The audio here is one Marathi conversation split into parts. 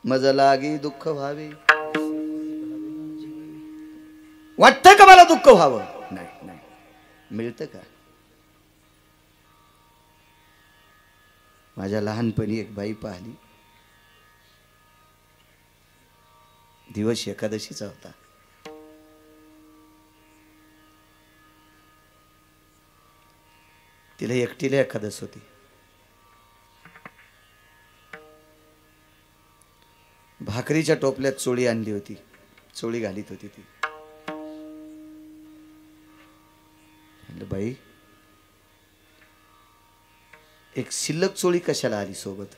मज लागी दुःख व्हावे. वाटतं का मला दुःख व्हावं? नाही नाही. मिळतं का? माझ्या लहानपणी एक बाई पाहिली. दिवस एकादशीचा होता. तिला एकटीला एकादश होती. भाकरीच्या टोपल्यात चोळी आणली होती. चोळी घालीत होती ती. म्हणलं बाई, एक शिल्लक चोळी कशाला आली सोबत?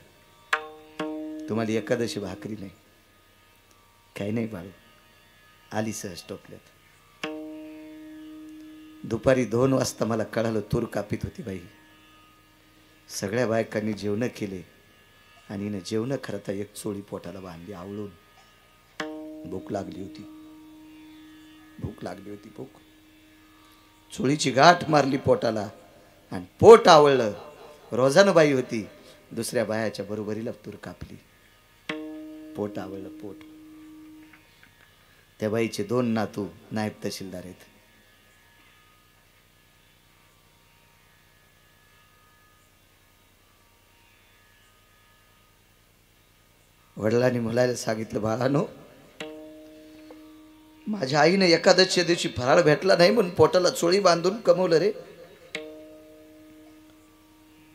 तुम्हाला एकादशी भाकरी नाही? काही नाही बाळू, आली सहज टोपल्यात. दुपारी 2 वाजता मला कळालं तूर कापीत होती बाई. सगळ्या बायकांनी जेवण केले आणि हिने जेवण करता एक चोळी पोटाला बांधली आवळून. भूक लागली होती. भूक चोळीची गाठ मारली पोटाला आणि पोट आवळलं. रोजानं बाई होती, दुसऱ्या बायाच्या बरोबरीला तूर कापली. पोट आवळलं. पोट. त्या बाईचे 2 नातू नायब तहसीलदार आहेत. वडिलांनी मुलाला सांगितलं, बाळानो, माझ्या आईने एकादशीच्या दिवशी फराळ भेटला नाही म्हणून पोटाला चोळी बांधून कमवलं रे.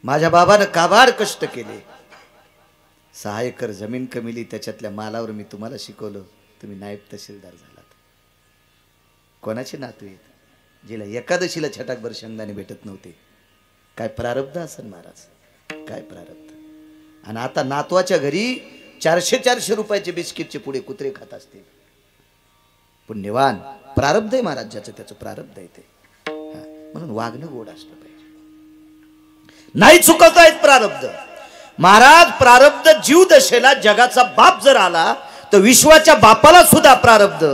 माझ्या बाबानं काबाड कष्ट केले. 6 एकर जमीन कमिली. त्याच्यातल्या मालावर मी तुम्हाला शिकवलं. तुम्ही नायब तहसीलदार झालात. कोणाचे नातू आहेत? जिला एकादशीला छटाकभर शेंगदाणे भेटत नव्हते. काय प्रारब्ध असेल महाराज, काय प्रारब्ध. आणि आता नातवाच्या घरी 400 रुपयाचे बिस्किटचे पुढे कुत्रे खात असतील. पुण्यवान. प्रारब्ध आहे महाराज, ज्याचं त्याचं प्रारब्ध आहे ते. म्हणून वागणं गोड असलं पाहिजे. नाही चुकत आहेत प्रारब्ध महाराज. प्रारब्ध जीव दशेला जगाचा बाप जर आला तर विश्वाच्या बापाला सुद्धा प्रारब्ध.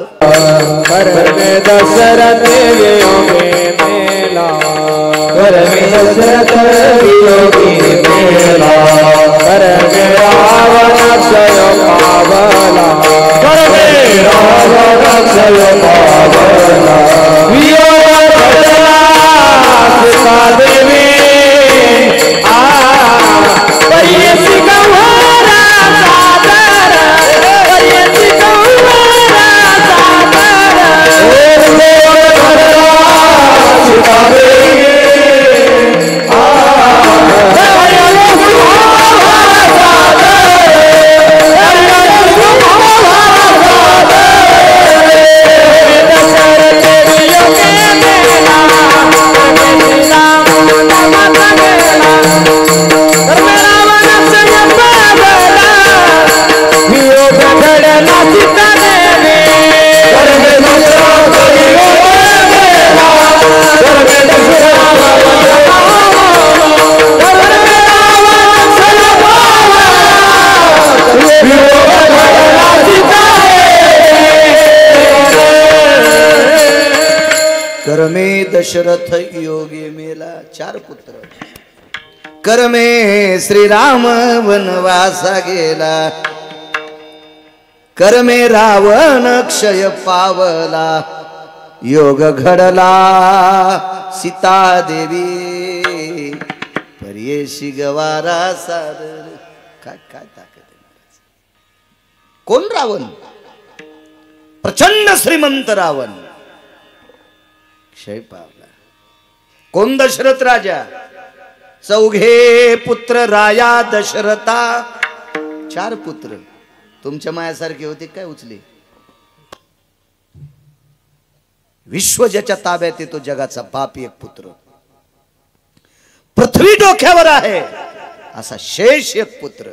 करमे दशरथ योगी मेला. 4 पुत्र. करमे श्रीराम वनवासा गेला. करमे रावण क्षय पावला. योग घडला सीता देवी. पर्येशी गवारा सादर. काय काय ताकद आहे. कोण रावण? प्रचंड श्रीमंत रावण क्षय पावला. कोण? दशरथ राजा. 4 पुत्र राया दशरथा. 4 पुत्र. तुमच्या मायासारखे होते काय उचले? विश्व ज्याच्या ताब्यात येतो जगाचा बाप एक पुत्र. पृथ्वी डोक्यावर आहे असा शेष एक पुत्र.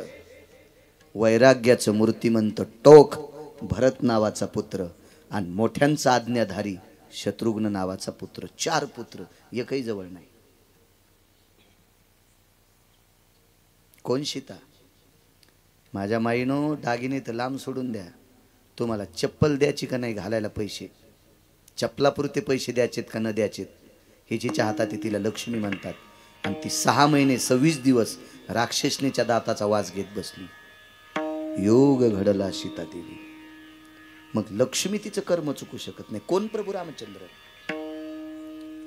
वैराग्याचं मूर्तिमंत टोक भरत नावाचा पुत्र आणि मोठ्यांचा आज्ञाधारी शत्रुघ्न नावाचा पुत्र. 4 पुत्र एकही जवळ नाही. कोण? सीता. माझ्या माईनो, दागिने तर लांब सोडून द्या. तुम्हाला चप्पल द्यायची का नाही घालायला पैसे? चप्पलापुरते पैसे द्यायचेत का न द्यायचेत हे जिच्या हातात आहे तिला लक्ष्मी म्हणतात. आणि ती 6 महिने 26 दिवस राक्षसनीच्या दाताचा वास घेत बसली. योग घडला सीता देवी. मग लक्ष्मी तिचं कर्म चुकू शकत नाही. कोण? प्रभू रामचंद्र.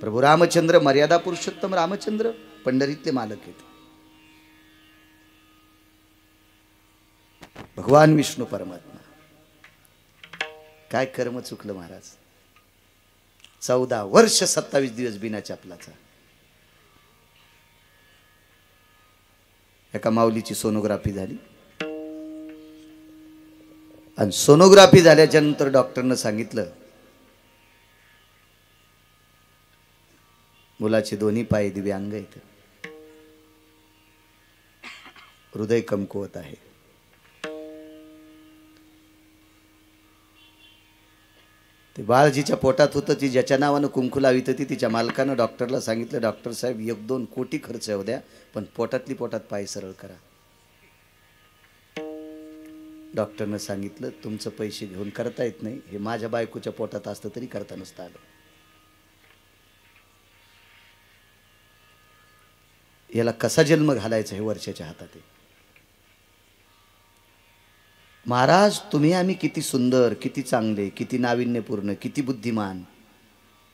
प्रभू रामचंद्र मर्यादा पुरुषोत्तम रामचंद्र पंढरीतले मालक आहेत. भगवान विष्णू परमात्मा. काय कर्म चुकलं महाराज. 14 वर्ष 27 दिवस बिना चपलाचा. एका माऊलीची सोनोग्राफी झाली आणि सोनोग्राफी झाल्याच्या नंतर डॉक्टरनं सांगितलं मुलाचे दोन्ही पाय दिव्यांग आहेत, हृदय कमकुवत आहे. ते बाळजीच्या पोटात होतं, ती ज्याच्या नावानं कुंकू लावित होती तिच्या मालकानं डॉक्टरला सांगितलं, डॉक्टर साहेब 1-2 कोटी खर्च येऊ द्या, पण पोटातली पोटात पाय सरळ करा. डॉक्टरनं सांगितलं तुमचं पैसे घेऊन करता येत नाही, हे माझ्या बायकोच्या पोटात असतं तरी करता नसतं आलं. याला कसा जन्म घालायचा हे वर्षाच्या हातात आहे. महाराज तुम्ही आम्ही किती सुंदर, किती चांगले, किती नाविन्यपूर्ण, किती बुद्धिमान,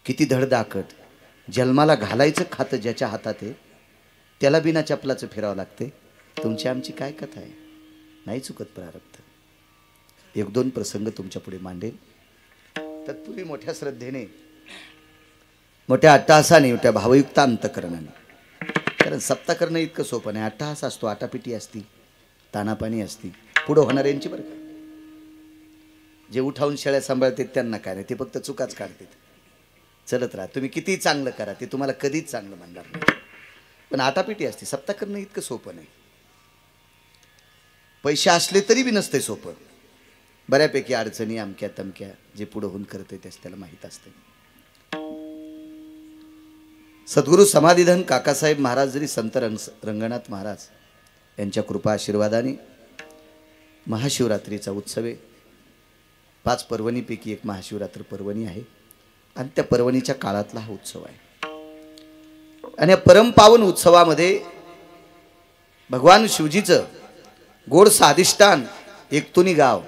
किती धडधाकट, जन्माला घालायचं खातं ज्याच्या हातात आहे त्याला बिना चपलाचं फिरावं लागते. तुमची आमची काय कथा आहे. नाही चुकत प्रारब्ध. 1-2 प्रसंग तुमच्या पुढे मांडेल. तत्पूर्वी मोठ्या श्रद्धेने, मोठ्या अट्टहासाने, मोठ्या भावयुक्त अंतकरणाने, कारण सप्ता करणं इतकं सोपं नाही. अट्टहास असतो, आटापिटी असती, तानापाणी असती, पुढं होणाऱ्यांची बरं का. जे उठावून शेळ्या सांभाळतात त्यांना काय नाही, ते फक्त चुकाच काढतात. चलत राहा, तुम्ही किती चांगलं करा ते तुम्हाला कधीच चांगलं म्हणणार नाही. पण आटापिटी असते. सप्ता करणं इतकं सोपं नाही. पैसे असले तरी बी नसते सोपं. बऱ्यापैकी अडचणी अमक्या तमक्या जे पुढं होऊन करते त्यास त्याला माहीत असते. सद्गुरू समाधीधन काकासाहेब महाराज जरी संत रंगनाथ महाराज यांच्या कृपा आशीर्वादाने महाशिवरात्रीचा उत्सव आहे. 5 पर्वणीपैकी एक महाशिवरात्र पर्वणी आहे आणि त्या पर्वणीच्या काळातला हा उत्सव आहे. आणि या परमपावन उत्सवामध्ये भगवान शिवजीचं गोड साधिष्ठान एकतुनी गाव,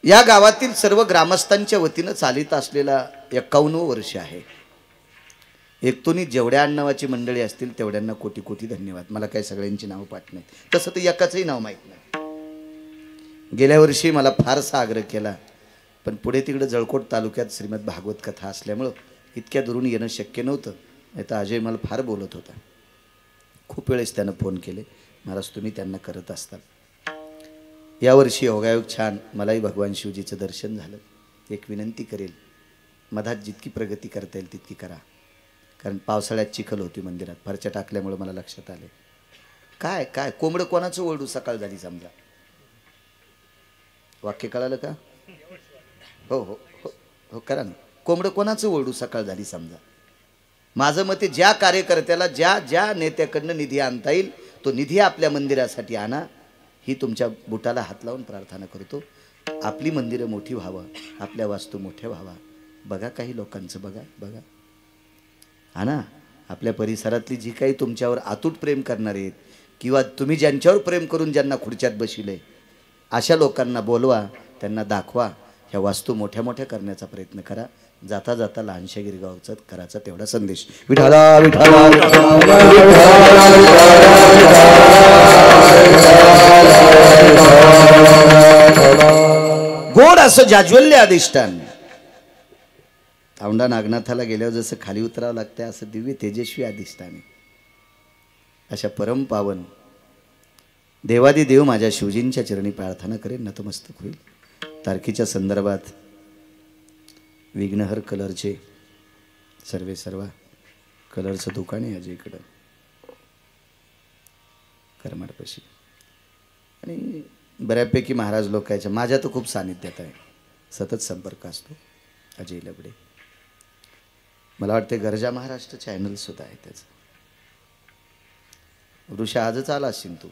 या गावातील सर्व ग्रामस्थांच्या वतीनं चालित असलेला 51वं वर्ष आहे. एकतुनी जेवढ्या आडनावाची मंडळी असतील तेवढ्यांना कोटी कोटी धन्यवाद. मला काही सगळ्यांची नावं पाठ नाही, तसं तर एकाचंही नाव माहीत नाही. गेल्या वर्षी मला फारसा आग्रह केला, पण पुढे तिकडे जळकोट तालुक्यात श्रीमद भागवत कथा असल्यामुळं इतक्या दुरून येणं शक्य नव्हतं. नाही तर अजय मला फार बोलत होता. खूप वेळेस त्यानं फोन केले, महाराज तुम्ही त्यांना करत असतात. यावर्षी योगायोग छान, मलाही भगवान शिवजीचं दर्शन झालं. एक विनंती करेल, मधात जितकी प्रगती करता येईल तितकी करा. कारण पावसाळ्यात चिखल होती मंदिरात, फरच्या टाकल्यामुळे मला लक्षात आले. काय काय कोंबडं कोणाचं ओरडू सकाळ झाली समजा. वाक्य कळालं का? हो हो हो हो करा ना. कोंबडं कोणाचं ओरडू सकाळ झाली समजा. माझं मते ज्या कार्यकर्त्याला ज्या ज्या नेत्याकडनं निधी आणता येईल तो निधी आपल्या मंदिरासाठी आणा, ही तुमच्या बुटाला हात लावून प्रार्थना करतो. आपली मंदिरं मोठी व्हावं, आपल्या वास्तू मोठ्या व्हावा. बघा काही लोकांचं, बघा बघा हा ना, आपल्या परिसरातली जी काही तुमच्यावर अतूट प्रेम करणारे आहेत किंवा तुम्ही ज्यांच्यावर प्रेम करून ज्यांना खुर्च्यात बशिले अशा लोकांना बोलवा, त्यांना दाखवा. ह्या वास्तू मोठ्या मोठ्या करण्याचा प्रयत्न करा. जाता जाता लहानशा गिरगावचा करायचा तेवढा संदेश. विठाला विठाला गोड असं जाज्वल्य अधिष्ठान. औंढा नागनाथाला गेल्यावर जसं खाली उतरावं लागतं असं दिव्य तेजस्वी अधिष्ठान आहे. अशा परमपावन देवादिदेव माझ्या शिवजींच्या चरणी प्रार्थना करेन, नतमस्तक होईल. तारखेच्या संदर्भात विघ्नहर कलरचे सर्व कलरचं दुकान आहे अजयकडं करमाडपाशी. आणि बऱ्यापैकी महाराज लोक यायच्या, माझ्या तर खूप सानिध्यात आहे, सतत संपर्क असतो. अजय लबडे, मला वाटते गरजा महाराष्ट्र चॅनल सुद्धा आहे त्याचं. ऋषा आजच आला असशील तू,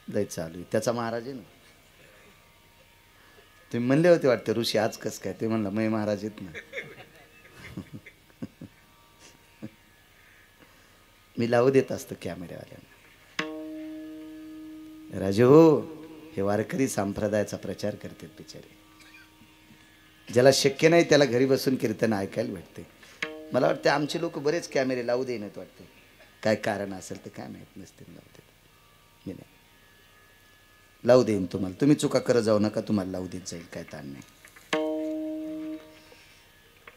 लय चालू आहे त्याचा महाराज आहे ना. तुम्ही म्हणले होते वाटते ऋषी आज कस काय, ते म्हणलं मै महाराज येत ना. मी लावू देत असतो कॅमेऱ्यावाल्यांना. राजे हो, हे वारकरी संप्रदायाचा प्रचार करतात बिचारे. ज्याला शक्य नाही त्याला घरी बसून कीर्तन ऐकायला भेटते. मला वाटतं आमचे लोक बरेच कॅमेरे लावू देण्यात वाटते. काय कारण असेल तर काय माहीत नसते. लावते मी नाही लावू देईन तुम्हाला. तुम्ही चुका करत जाऊ नका, तुम्हाला लावू देत जाईल, काय ताण नाही.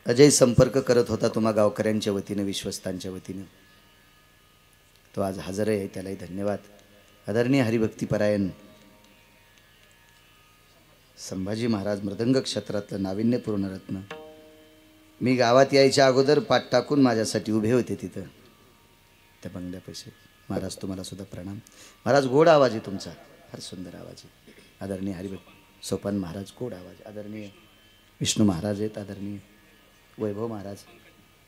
अजय संपर्क करत होता तुम्हा गावकऱ्यांच्या वतीनं, विश्वस्तांच्या वतीनं. तो आज हजर आहे, त्यालाही धन्यवाद. आदरणीय हरिभक्तीपरायण संभाजी महाराज मृदंग क्षेत्रातलं नाविन्यपूर्ण रत्न. मी गावात यायच्या अगोदर पाठ टाकून माझ्यासाठी उभे होते तिथं त्या बंगल्यापाशी. महाराज तुम्हाला सुद्धा प्रणाम. महाराज गोड आवाज आहे तुमचा, फार सुंदर आवाज आहे. आदरणीय हरिभक्त सोपान महाराज गोड आवाज. आदरणीय विष्णू महाराज आहेत, आदरणीय वैभव महाराज,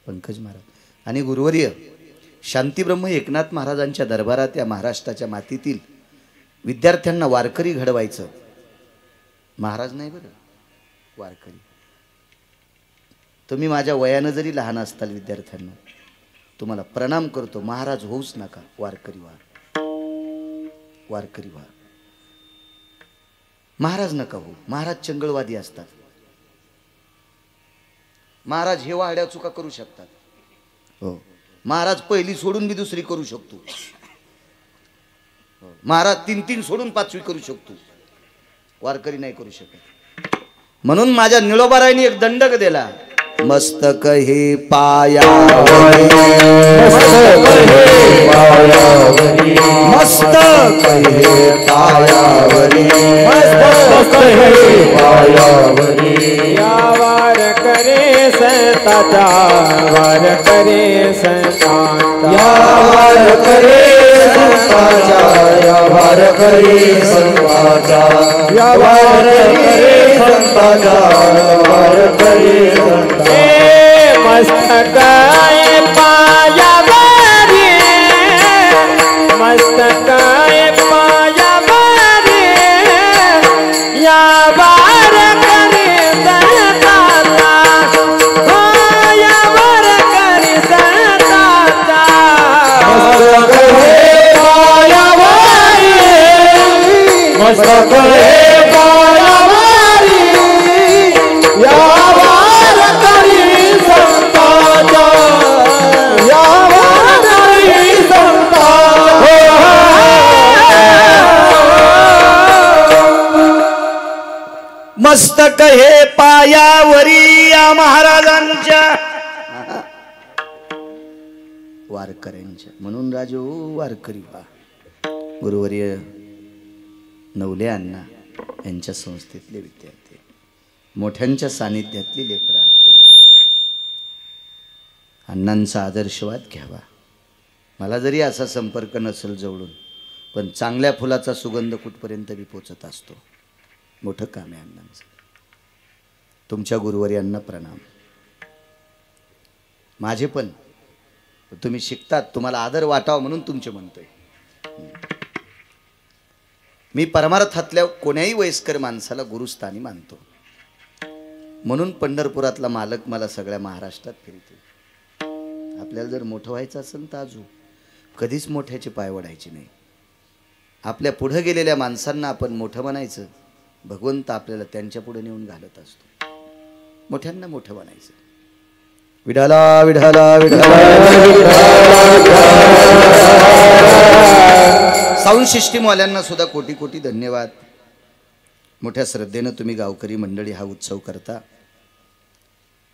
पंकज महाराज आणि गुरुवर्य शांतीब्रह्म एकनाथ महाराजांच्या दरबारात या महाराष्ट्राच्या मातीतील विद्यार्थ्यांना वारकरी घडवायचं. महाराज नाही बरं, वारकरी. तुम्ही माझ्या वयानं जरी लहान असताल विद्यार्थ्यांना, तुम्हाला प्रणाम करतो. महाराज होऊच नका, वारकरी व्हा, वारकरी व्हा. महाराज नका हो. महाराज चंगळवादी असतात. महाराज हे वाड्या चुका करू शकतात. हो, महाराज पहिली सोडून मी दुसरी करू शकतो. महाराज 3 सोडून 5वी करू शकतो. वारकरी नाही करू शकत. म्हणून माझ्या निळोबारायने एक दंडक दिला. मस्तक हे पायावरी, मस्तक हे पायावरी, मस्तक हे पायावरी, मस्तक हे पायावरी. या वारकरी संताचा, वारकरी संताचा, या वारकरी संताचा, या वारकरी संताचा, या वारकरी संताचा, वारकरी संताचा. मस्तक हे पायावरी, मस्तक हे पायावरी. या वारकरी संताचा, हो या वारकरी संताचा. मस्तक हे पायावरी, मस्तक हे पायावरी, या वारकरी संताचा, या वारकरी संताचा. मस्तक हे पायावरी या महाराजांच्या, वारकऱ्यांच्या. म्हणून राजो वारकरी व्हा. गुरुवर्य नवले अण्णा यांच्या संस्थेतले विद्यार्थी, मोठ्यांच्या सानिध्यातली लेकरं आहात तुम्ही. अण्णांचा आदर्शवाद घ्यावा. मला जरी असा संपर्क नसेल जवळून, पण चांगल्या फुलाचा सुगंध कुठपर्यंत बी पोचत असतो. मोठं काम आहे अण्णांचं. तुमच्या गुरुवर्यांना प्रणाम. माझे पण तुम्ही शिकतात, तुम्हाला आदर वाटावा म्हणून तुमचे म्हणतोय. मी परमार्थातल्या कोण्याही वयस्कर माणसाला गुरुस्थानी मानतो. म्हणून पंढरपुरातला मालक मला सगळ्या महाराष्ट्रात फिरतो. आपल्याला जर मोठं व्हायचं असेल तर आजू कधीच मोठ्याचे पाय वडायचे नाही. आपल्या पुढे गेलेल्या माणसांना आपण मोठं म्हणायचं. भगवंत आपल्याला त्यांच्या पुढे नेऊन घालत असतो. मोठ्यांना मोठं म्हणायचं. विठाला विठाला विठाला. साऊंड सिस्टीमवाल्यांना सुद्धा कोटी कोटी धन्यवाद. मोठ्या श्रद्धेनं तुम्ही गावकरी मंडळी हा उत्सव करता.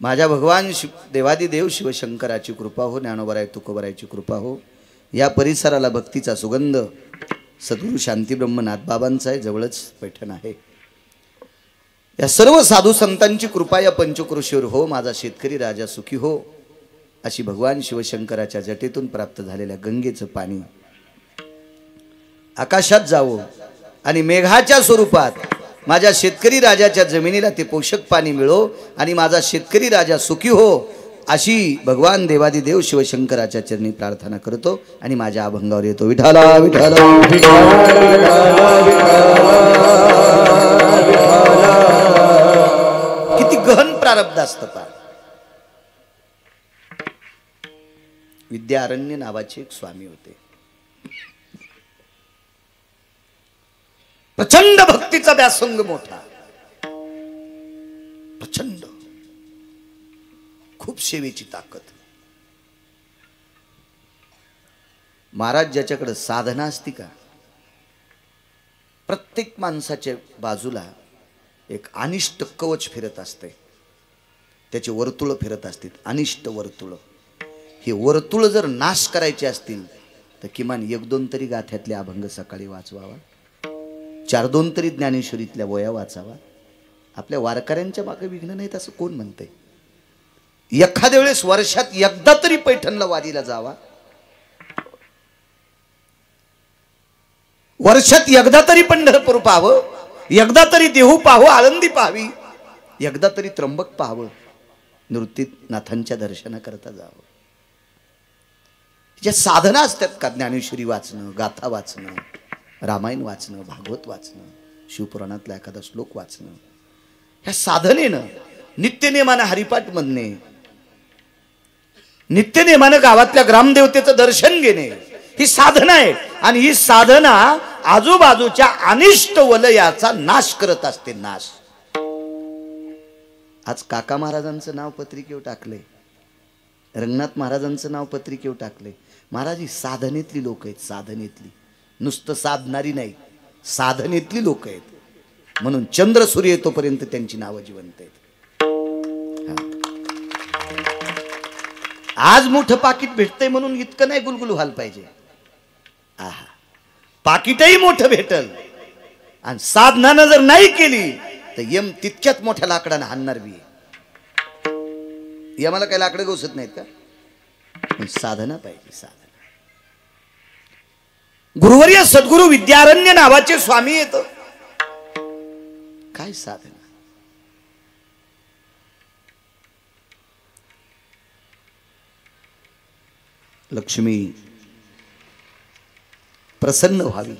माझ्या भगवान देवादिदेव शिवशंकराची कृपा हो, ज्ञानोबराय तुकोबरायची कृपा हो. या परिसराला भक्तीचा सुगंध सद्गुरू शांतीब्रह्मनाथ बाबांचा आहे. जवळच पैठण आहे. या सर्व साधू संतांची कृपा या पंचक्रोशीवर हो. माझा शेतकरी राजा सुखी हो, अशी भगवान शिवशंकराच्या जटेतून प्राप्त झालेल्या गंगेचं पाणी आकाशात जावो आणि मेघाच्या स्वरूपात माझ्या शेतकरी राजाच्या जमिनीला ते पोषक पाणी मिळो आणि माझा शेतकरी राजा सुखी हो, अशी भगवान देवादिदेव शिवशंकराच्या चरणी प्रार्थना करतो आणि माझ्या अभंगावर येतो. विठाला विठाला किती गहन प्रारब्ध असतं. पा विद्यारण्य नावाचे एक स्वामी होते. प्रचंड भक्तीचा व्यासंग मोठा, प्रचंड, खूप सेवेची ताकद. महाराज ज्याच्याकडे साधना असती का, प्रत्येक माणसाच्या बाजूला एक अनिष्ट कवच फिरत असते, त्याचे वर्तुळ फिरत असतील, अनिष्ट वर्तुळ. हे वर्तुळ जर नाश करायचे असतील तर किमान 1-2 तरी गाथ्यातले अभंग सकाळी वाचवावा, 4-2 तरी ज्ञानेश्वरीतल्या वया वाचावा. आपल्या वारकऱ्यांच्या मागे विघ्न नाहीत असं कोण म्हणतंय? एखाद्या वेळेस वर्षात एकदा तरी पैठणला वारीला जावा, वर्षात एकदा तरी पंढरपूर पाहावं, एकदा तरी देहू पाहावं, आळंदी पाहावी, एकदा तरी त्र्यंबक पाहावं, निवृत्तीनाथांच्या दर्शनाकरता जावं. ज्या साधना असतात का, ज्ञानेश्वरी वाचणं, गाथा वाचणं, रामायण वाचणं, भागवत वाचणं, शिवपुराणातला एखादा श्लोक वाचणं, ह्या साधनेनं, नित्यनेमानं हरिपाठ म्हणणे, नित्यनेमानं गावातल्या ग्रामदेवतेचं दर्शन घेणे, ही साधना आहे. आणि ही साधना आजूबाजूच्या अनिष्ट वलयाचा नाश करत असते, नाश. आज काका महाराजांचं नाव पत्रिकेवर टाकले, रंगनाथ महाराजांचं नाव पत्रिकेवर टाकले. महाराज ही साधनेतली लोक आहेत, साधनेतली, नुसतं साधणारी नाही, साधनेतली लोक आहेत. म्हणून चंद्र सूर्य येतोपर्यंत त्यांची नावं जिवंत आहेत. आज मोठं पाकिट भेटतंय म्हणून इतकं नाही गुलगुल व्हायला पाहिजे. आहा, पाकिटही मोठं भेटल आणि साधनानं जर नाही केली तर यम तितक्यात मोठ्या लाकडानं हाणणार बी. यमाला काही लाकडं गवसत नाहीत का? पण साधना पाहिजे, साधना. गुरुवर्य सद्गुरु विद्यारण्य नावाचे स्वामी येत. काय साधना? लक्ष्मी प्रसन्न व्हावी,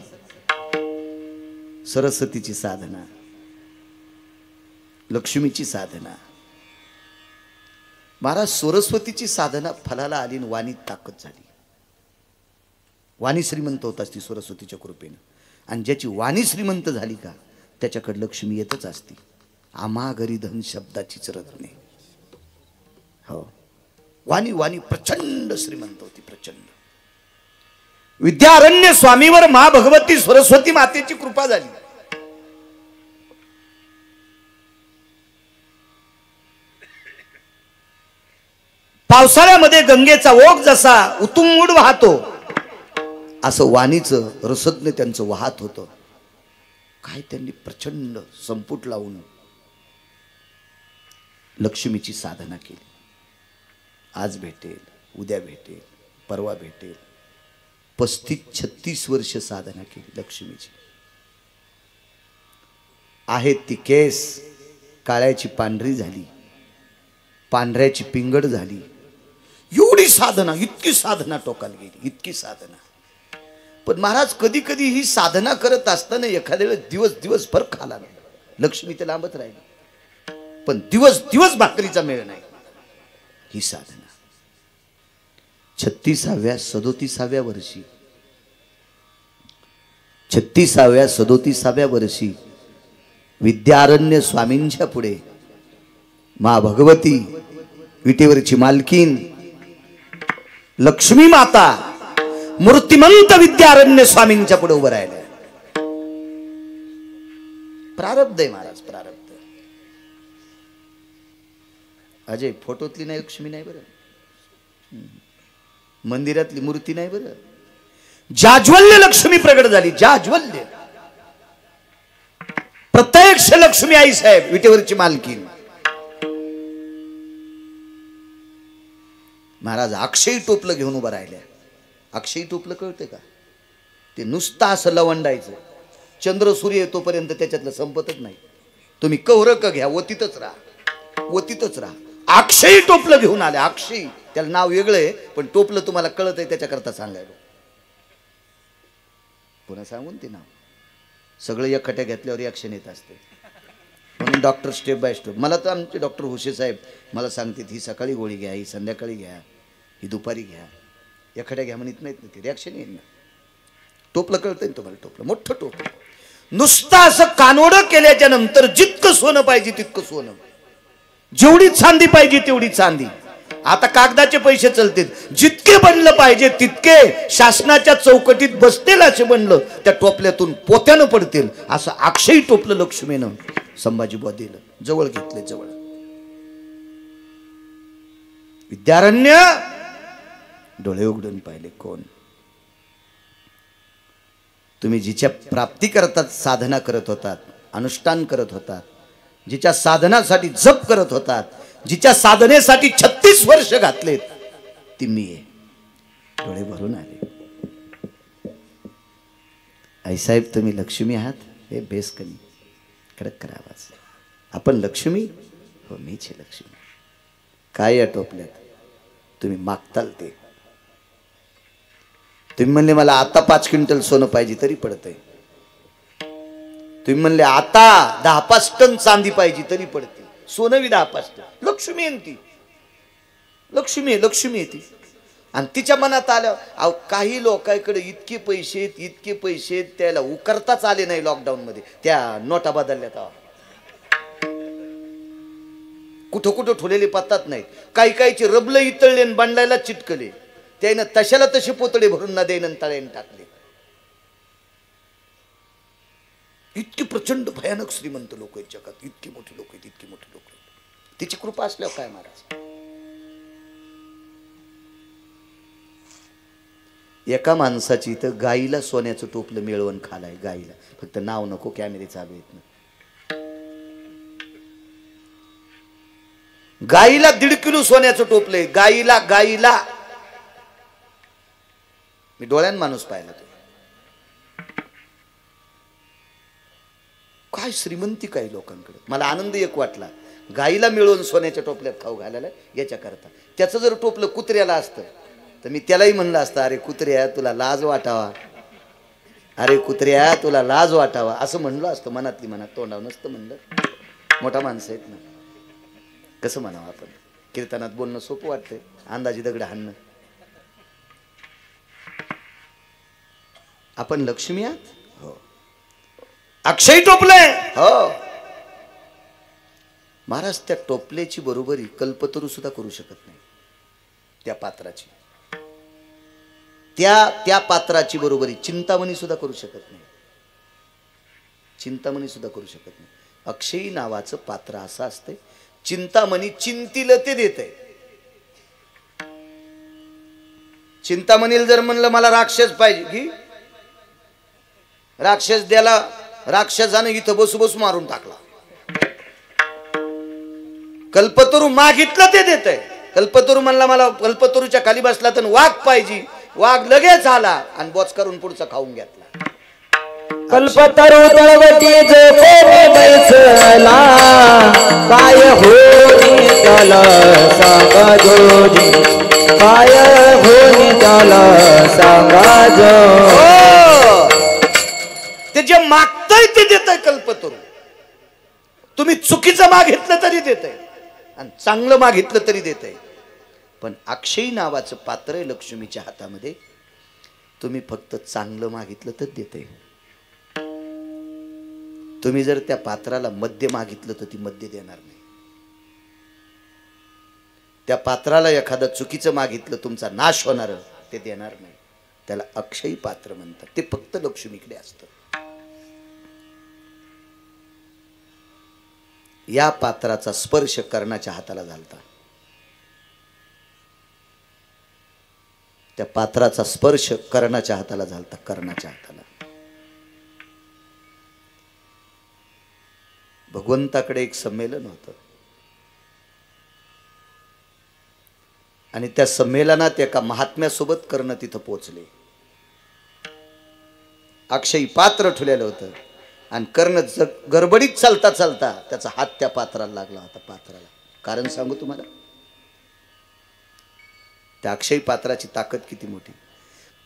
सरस्वतीची साधना, लक्ष्मीची साधना. महाराज सरस्वतीची साधना फलाला आली आणि वाणीत ताकद झाली. वाणी श्रीमंत होत असती सरस्वतीच्या कृपेनं. आणि ज्याची वाणी श्रीमंत झाली का त्याच्याकडे लक्ष्मी येतच असती. आम्हा घरी धन शब्दाचीच रत्ने. हो, वाणी वाणी प्रचंड श्रीमंत होती, प्रचंड. विद्यारण्य स्वामीवर मा भगवती सरस्वती मातेची कृपा झाली. पावसाळ्यामध्ये गंगेचा ओघ जसा उतुंबूड वाहतो असं वाणीचं रसज्ञ त्यांचं वाहत होतं. काय त्यांनी प्रचंड संपुट लावून लक्ष्मीची साधना केली. आज भेटेल, उद्या भेटेल, परवा भेटेल. 35-36 वर्ष साधना केली लक्ष्मीची. आहेत ती केस काळ्याची पांढरी झाली, पांढऱ्याची पिंगड झाली. एवढी साधना, इतकी साधना टोकाला गेली, इतकी साधना. पण महाराज कधी कधी ही साधना करत असताना एखाद्या वेळेस दिवसभर खाला नाही. लक्ष्मी ते लांबत राहिली, पण दिवस भाकरीचा मेळ नाही. ही साधना 36व्या 37व्या वर्षी 36व्या 37व्या वर्षी विद्यारण्य स्वामींच्या पुढे मा भगवती, विटेवरची मालकीन लक्ष्मी माता मूर्तिमंत विद्यारण्य स्वामींच्या पुढे उभं राहिल्या. प्रारब्ध आहे महाराज, प्रारब्ध. अजय, फोटोतली नाही लक्ष्मी नाही बरं, मंदिरातली मूर्ती नाही बरं, जाज्वल्य लक्ष्मी प्रगट झाली. जाज्वल्य प्रत्यक्ष लक्ष्मी आई साहेब, विटेवरची मालकीन. महाराज अक्षयी टोपलं घेऊन उभं राहिल्या. अक्षयी टोपलं कळते का? ते नुसतं असं लवंडायचं, चंद्र सूर्य येतोपर्यंत त्याच्यातलं संपतच नाही. तुम्ही कवरक घ्या, वतीतच राहा, वतीतच राहा. अक्षयी टोपलं घेऊन आले. अक्षयी, त्याला नाव वेगळं आहे, पण टोपलं तुम्हाला कळत आहे त्याच्याकरता सांगायला. पुन्हा सांगून ते नाव सगळं एकखट्या घेतल्यावर रिॲक्शन येत असते. म्हणून डॉक्टर स्टेप बाय स्टेप. मला तर आमचे डॉक्टर हुशे साहेब मला सांगतात, ही सकाळी गोळी घ्या, ही संध्याकाळी घ्या, ही दुपारी घ्या, एखाद्या घ्या म्हणत नाहीत ना, ते रिॲक्शन येईल ना. टोपलं कळतं ना तुम्हाला? टोपलं, मोठं टोपलं. नुसतं असं कानोडं केल्याच्या नंतर जितकं सोनं पाहिजे तितकं सोनं, जेवढी चांदी पाहिजे तेवढी चांदी. आता कागदाचे पैसे चलतील, जितके बनलं पाहिजे तितके शासनाच्या चौकटीत बसतील असे बनलं, त्या टोपल्यातून पोत्यानं पडतील असं अक्षयी टोपलं लक्ष्मीनं संभाजीबुवा दिलं. जवळ घेतले, जवळ. विद्यारण्य डोळे उघडून पाहिले. कोण? तुम्ही जिच्या प्राप्ती करतात, साधना करत होतात, अनुष्ठान करत होतात, जिच्या साधनासाठी जप करत होतात, जिच्या साधनेसाठी 36 वर्ष घातलेत, ती मी आहे. डोळे भरून आले. आईसाहेब तुम्ही लक्ष्मी आहात? हे बेस कमी कडक करा आवाज. आपण लक्ष्मी? हो मीच आहे लक्ष्मी. काय या टोपल्यात? तुम्ही मागताल ते. तुम्ही म्हणले मला आता 5 क्विंटल सोनं पाहिजे तरी पडतंय. तुम्ही म्हणले आता 10-5 टन चांदी पाहिजे तरी पडते. सोनं बी 10-5 टन. लक्ष्मी आहे ती, लक्ष्मी आहे, लक्ष्मी आहे ती. आणि तिच्या मनात आलं. अहो काही लोकांकडे इतके पैसे आहेत, इतके पैसे आहेत, त्याला उकरताच आले नाही लॉकडाऊन मध्ये. त्या नोटा बदलल्या तेव्हा कुठं कुठं ठेवलेले पत्तात नाहीत. काही काहीचे रबलं इतळले आणि बांधायला चिटकले. त्यानं तशाला तसे पोतडे भरून ना देणं तळ्याने टाकले. इतकी प्रचंड भयानक श्रीमंत लोक आहेत जगात. इतकी मोठी लोक आहेत, इतकी मोठी लोक आहेत. तिची कृपा असल्यावर काय महाराज. एका माणसाची तर गाईला सोन्याचं टोपलं मिळवून खालाय. गाईला फक्त नाव नको, कॅमेरे चालू आहेत ना. गाईला 1.5 किलो सोन्याचं टोपलंय. गाईला गाईला मी डोळ्यान माणूस पाहिला. तो काय श्रीमंती काही लोकांकडे. मला आनंद एक वाटला. गाईला मिळवून सोन्याच्या टोपल्यात खाऊ घालायला याच्या करता. त्याचं जर टोपलं कुत्र्याला असतं तर मी त्यालाही म्हणलं असतं, अरे कुत्र्या तुला लाज वाटावा, अरे कुत्र्या तुला लाज वाटावा असं म्हणलं असतं. मनातली मनात, तोंडावर नसतं म्हणलं. मोठा माणसं आहेत ना, कसं म्हणावं आपण. कीर्तनात बोलणं सोपं वाटतंय, अंदाजी दगड हाणणं. आपण लक्ष्मी आहात. हो. अक्षय टोपले. हो महाराज. त्या टोपल्याची बरोबरी कल्पतरू सुद्धा करू शकत नाही. त्या पात्राची, त्या पात्राची बरोबरी चिंतामणी सुद्धा करू शकत नाही. चिंतामणी सुद्धा करू शकत नाही. अक्षयी नावाचं पात्र असं असते. चिंतामणी चिंतील ते देते. चिंतामणीला जर म्हणलं मला राक्षस पाहिजे की राक्षस द्याला, राक्षसाने इथं बसू बसू मारून टाकला. कल्पतरू मागितलं ते देतय. कल्पतरू म्हणला मला कल्पतरूच्या खाली बसला तर वाघ पाहिजे. वाघ लगेच आला आणि बोच करून पुढचा खाऊन घेतला. कल्पतरू तळवटी झोपेने बैसला, काय होनी त्याला सांगा जोजी, काय होनी त्याला सांगा जो. ते जे मागतय ते देतय कल्पतरू. तुम्ही चुकीचं मागितलं तरी देतय आणि चांगलं मागितलं तरी देतय. पण अक्षयी नावाचं पात्र आहे लक्ष्मीच्या हातामध्ये. तुम्ही फक्त चांगलं मागितलं तर देते. तुम्ही जर त्या पात्राला मद्य मागितलं तर ती मद्य देणार नाही. त्या पात्राला एखादं चुकीचं मागितलं, तुमचा नाश होणार, ते देणार नाही. त्याला अक्षयी पात्र म्हणतात. ते फक्त लक्ष्मीकडे असतं. या पात्राचा स्पर्श कर्णाच्या हाताला झालता. त्या पात्राचा स्पर्श कर्णाच्या हाताला झालता. कर्णाच्या हाताला. भगवंताकडे एक संमेलन होतं आणि त्या संमेलनात एका महात्म्यासोबत कर्ण तिथं पोहोचले. अक्षयी पात्र ठेवलेलं होतं आणि कर्ण गडबडीत चालता चालता त्याचा हात त्या पात्राला लागला होता. पात्राला कारण सांगू तुम्हाला. त्या अक्षयी पात्राची ताकद किती मोठी.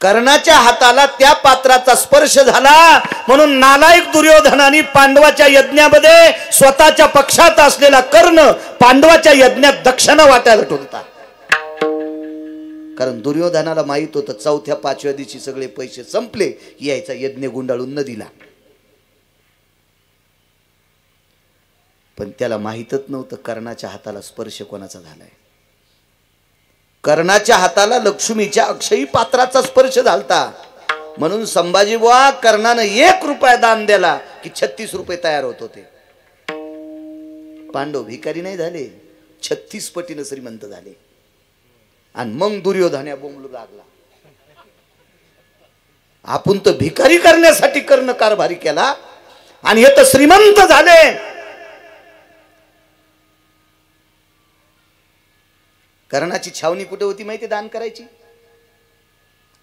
कर्णाच्या हाताला त्या पात्राचा स्पर्श झाला म्हणून नालायक दुर्योधनाने पांडवाच्या यज्ञामध्ये स्वतःच्या पक्षात असलेला कर्ण पांडवाच्या यज्ञात दक्षिणा वाटायला ठेवता. कारण दुर्योधनाला माहित होतं 4थ्या 5व्या दिवशी सगळे पैसे संपले, यायचा यज्ञ गुंडाळून न दिला. पण त्याला माहीतच नव्हतं कर्णाच्या हाताला स्पर्श कोणाचा झालाय. कर्णाच्या हाताला लक्ष्मीच्या अक्षयी पात्राचा स्पर्श झालता. म्हणून संभाजी बुवा कर्णानं 1 रुपया दान दिला की 36 रुपये तयार होत होते. पांडव भिकारी नाही झाले, 36 पटीनं श्रीमंत झाले. आणि मग दुर्योधन्या बोंबलू लागला, आपण तर भिकारी करण्यासाठी कर्ण कारभारी केला आणि हे तर श्रीमंत झाले. कर्णाची छावणी कुठे होती माहिती दान करायची?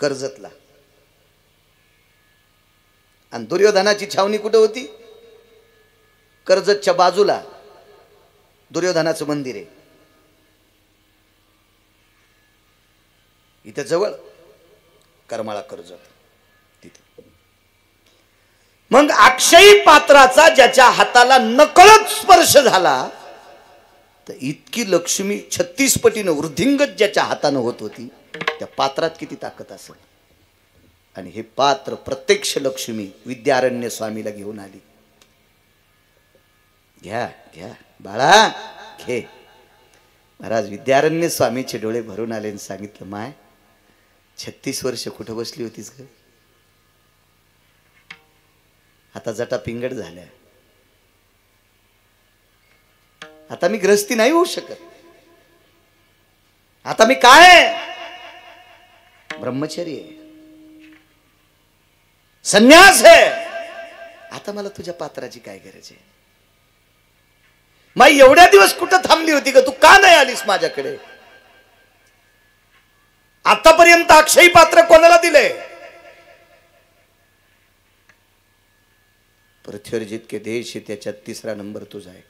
कर्जतला. आणि दुर्योधनाची छावणी कुठे होती? कर्जतच्या बाजूला दुर्योधनाचं मंदिर आहे. इथे जवळ करमाळा कर्जत तिथे. मग अक्षयी पात्राचा ज्याच्या हाताला नकळत स्पर्श झाला तर इतकी लक्ष्मी 36 पटीनं वृद्धिंगत ज्याच्या हातानं होत होती, त्या पात्रात किती ताकद असेल. आणि हे पात्र प्रत्यक्ष लक्ष्मी विद्यारण्य स्वामीला घेऊन आली. घ्या घ्या बाळा घे. महाराज विद्यारण्य स्वामीचे डोळे भरून आले आणि सांगितलं, माय 36 वर्ष कुठं बसली होतीस ग? आता जटा पिंगड झाल्या. आता मी ग्रस्ती नाही होऊ शकत. आता मी काय ब्रह्मचर्य आहे, संन्यास आहे. आता मला तुझ्या पात्राची काय गरज आहे? माई एवढ्या दिवस कुठं थांबली होती का? तू का नाही आलीस माझ्याकडे? आतापर्यंत अक्षयी पात्र कोणाला दिले? पृथ्वीवर जितके देश आहे त्याच्यात 3रा नंबर तुझा आहे.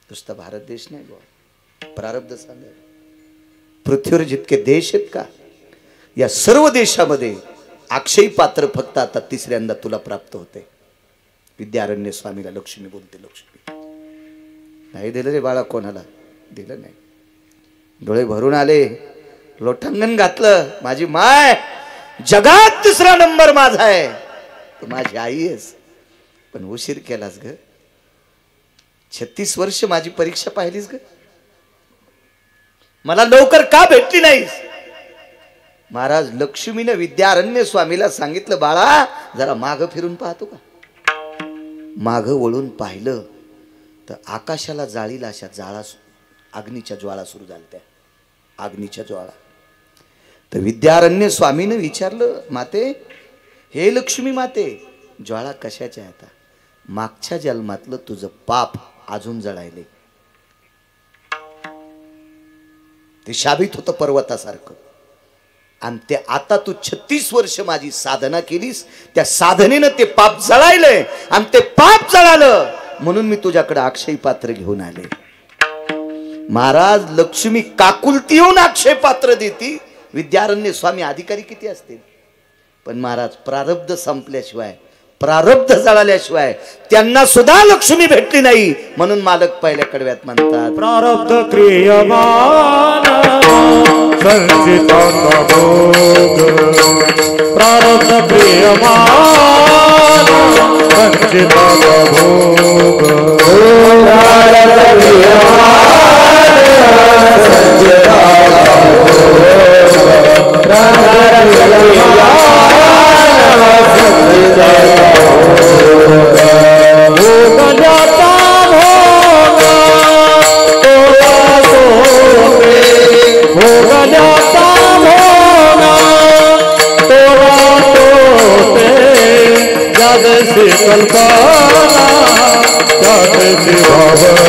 नुसता भारत देश नाही बुवा, प्रारब्ध सांगा. पृथ्वीवर जितके देश आहेत का, या सर्व देशामध्ये अक्षयी पात्र फक्त आता 3ऱ्यांदा तुला प्राप्त होते. विद्यारण्य स्वामीला लक्ष्मी बोलते, लक्ष्मी नाही दिलं रे बाळा, कोणाला दिलं नाही. डोळे भरून आले, लोटांगण घातलं. माझी माय जगात 3रा नंबर माझा आहे. तू माझी आई आहेस, पण उशीर केलास ग. 36 वर्ष माझी परीक्षा पाहिलीस ग. मला लवकर का भेटली नाहीस? महाराज लक्ष्मीने विद्यारण्य स्वामीला सांगितलं, बाळा जरा माग फिरून पाहतो का? माग वळून पाहिलं तर आकाशाला जाळीला अशा जाळा, अग्नीच्या ज्वाळा सुरू झाल्या. अग्नीच्या ज्वाळा. तर विद्यारण्य स्वामीने विचारलं, माते हे लक्ष्मी माते, ज्वाळा कशाच्या आहेत? मागच्या जन्मातलं तुझं पाप अजून जळायले. ते शाबित होतं पर्वतासारखं. आणि ते आता तू 36 वर्ष माझी साधना केलीस, त्या साधनेनं ते पाप जळायलंय. आणि ते पाप जळालं म्हणून मी तुझ्याकडे अक्षयी पात्र घेऊन आले. महाराज लक्ष्मी काकुलती येऊन अक्षय पात्र देती. विद्यारण्य स्वामी अधिकारी किती असतील, पण महाराज प्रारब्ध संपल्याशिवाय, प्रारब्ध जळाल्याशिवाय त्यांना सुद्धा लक्ष्मी भेटली नाही. म्हणून मालक पहिल्या कडव्यात म्हणतात, प्रारब्ध क्रियमान संचिताचा भोग, प्रारब्ध क्रियमान संचिताचा भोग, प्रारब्ध क्रियमान संचिताचा भोग, प्रारब्ध क्रियमान संचिताचा भोग, भोग जाता भोग भोग जाता भोग तोरा तोते, जगसी कल्पना जगसी भावना,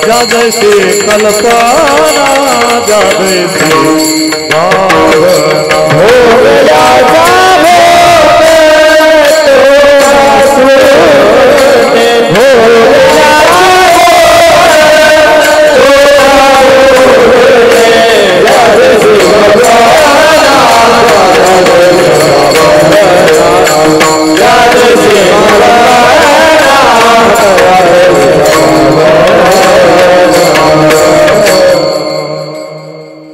जगसी कल्पना जगसी भावना, भोग जाता भोग तोरा तोते, भोग जाता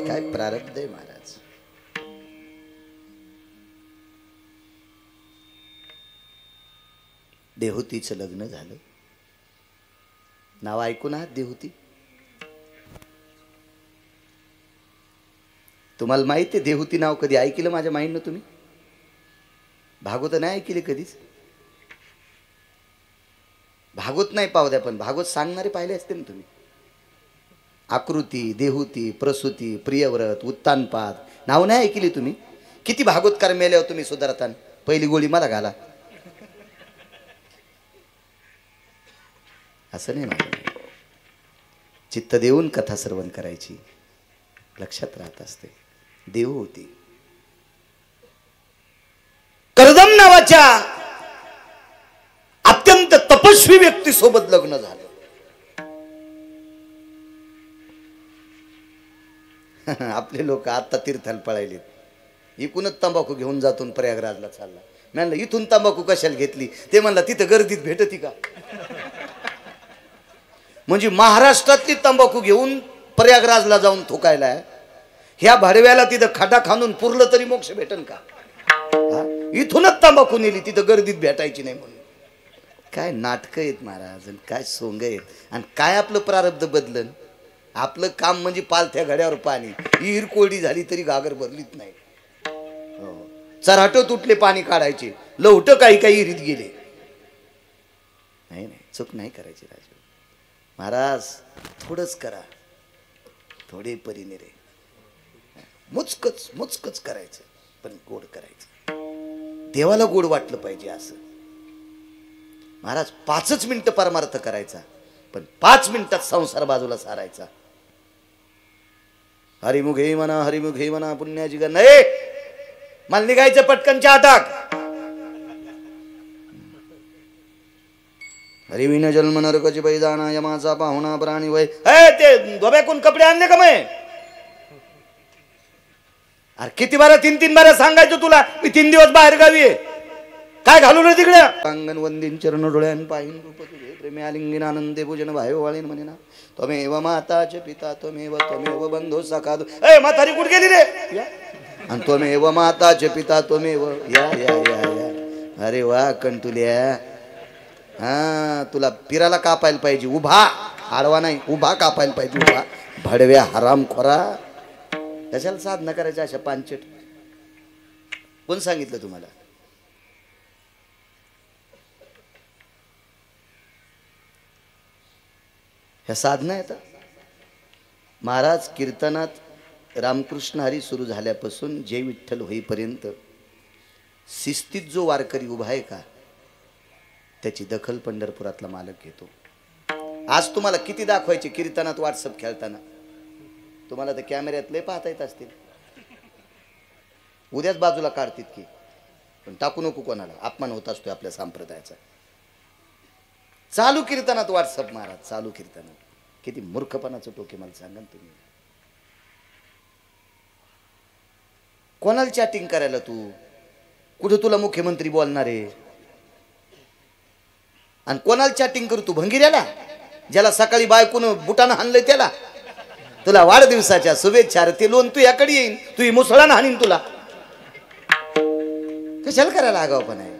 काय प्रारब्ध आहे महाराज. देहूतीचं लग्न झालं. नाव ऐकून आहात देहूती? तुम्हाला माहिती आहे देहूती नाव कधी ऐकलं माझ्या माइंडनं तुम्ही? भागवत नाही ऐकली कधीच? भागवत नाही पाहू द्या, पण भागवत सांगणारे पाहिले असते ना तुम्ही. आकृती, देहूती, प्रसूती, प्रियव्रत, उत्तानपाद नाव नाही ऐकली तुम्ही? किती भागवतकार मेल्यावर तुम्ही सुधारतान? पहिली गोळी मला घाला असं नाही माझं. चित्त देऊन कथा श्रवण करायची, लक्षात राहत असते. देव होती. कर्दम नावाच्या अत्यंत तपस्वी व्यक्ती सोबत लग्न झालं. आपले लोक आता तीर्थाला पळायलेत. इकूनच तंबाखू घेऊन जातून प्रयागराजला चालला. म्हणलं इथून तंबाखू कशाला घेतली? ते म्हणला तिथं गर्दीत भेटती का? म्हणजे महाराष्ट्रातली तंबाखू घेऊन प्रयागराजला जाऊन थुकायला, ह्या भाडव्याला तिथं खाटा खांदून पुरलं तरी मोक्ष भेटन का? इथूनच तंबाखू नेली, तिथं गर्दीत भेटायची नाही म्हणून. काय नाटकं आहेत महाराज, काय सोंग आहेत. आणि काय आपलं प्रारब्ध बदलन. आपलं काम म्हणजे पालथ्या घड्यावर पाणी. विहीर कोरडी झाली तरी घागर भरलीच नाही. चराट तुटले पाणी काढायचे, लवट काही काही विहिरीत गेले. नाही नाही, चूक नाही करायची राजू महाराज. थोडंच करा, थोडे परीने रे. मुचकच मुचकच करायचं, पण गोड करायचं. देवाला गोड वाटलं पाहिजे असं. महाराज 5च मिनिटं परमार्थ करायचा, पण 5 मिनिटात संसार बाजूला सारायचा. हरिमुखे म्हणा, हरिमुखे म्हणा, पुण्याची ग नाही. मला निघायचं पटकन चहा टाक. हरिविन जन्म नरकची बैदाना, यमाचा पाहुणा प्राणी वय. ते धोब्याकून कपडे आणले का मग? अरे किती बारा 3-3 बारा सांगायचं तुला, मी 3 दिवस बाहेर गावी आहे. काय घालू रे तिकडे? अंगण वंदीन चरण डोळ्यान पाहिन रूप तुझे, प्रेमे आलिंगन आनंदे पूजन भाय वाळीन म्हणे ना. त्वमेव माताचे पिता त्वमेव बंधू सखा. म्हातारी कुठे गेली रे? आणि त्वमेव माताचे पिता त्वमेव. या या या या. अरे वा कंटुल्या. हा, तुला पिराला कापायला पाहिजे उभा, आडवा नाही, उभा कापायला पाहिजे उभा. भडव्या हराम खोरा. कशाला साधना करायच्या अशा पांचट? कोण सांगितलं तुम्हाला? ह्या साधना येतात. महाराज कीर्तनात रामकृष्ण हरी सुरू झाल्यापासून जय विठ्ठल होईपर्यंत शिस्तीत जो वारकरी उभा आहे का, त्याची दखल पंढरपुरातला मालक घेतो. आज तुम्हाला किती दाखवायचे कीर्तनात व्हॉट्सअप खेळताना? तुम्हाला तर कॅमेऱ्यात लय पाहता येत असतील. उद्याच बाजूला काढतील की, पण टाकू नको कोणाला, अपमान होत असतोय आपल्या संप्रदायाचा. चालू कीर्तनात व्हॉट्सअप महाराज, चालू कीर्तनात. किती मूर्खपणाचं टोके मला सांगा तुम्ही. कोणाला चॅटिंग करायला तू? कुठे तुला मुख्यमंत्री बोलणार आहे? आणि कोणाला चॅटिंग करू तू? भंगिऱ्याला, ज्याला सकाळी बायकोनं बुटानं हाणलंय त्याला? तुला वाढदिवसाच्या शुभेच्छा. ते लोन तू याकडे येईन, तू मुसळानं हाणीन तुला. कशाला करायला आगावपणा आहे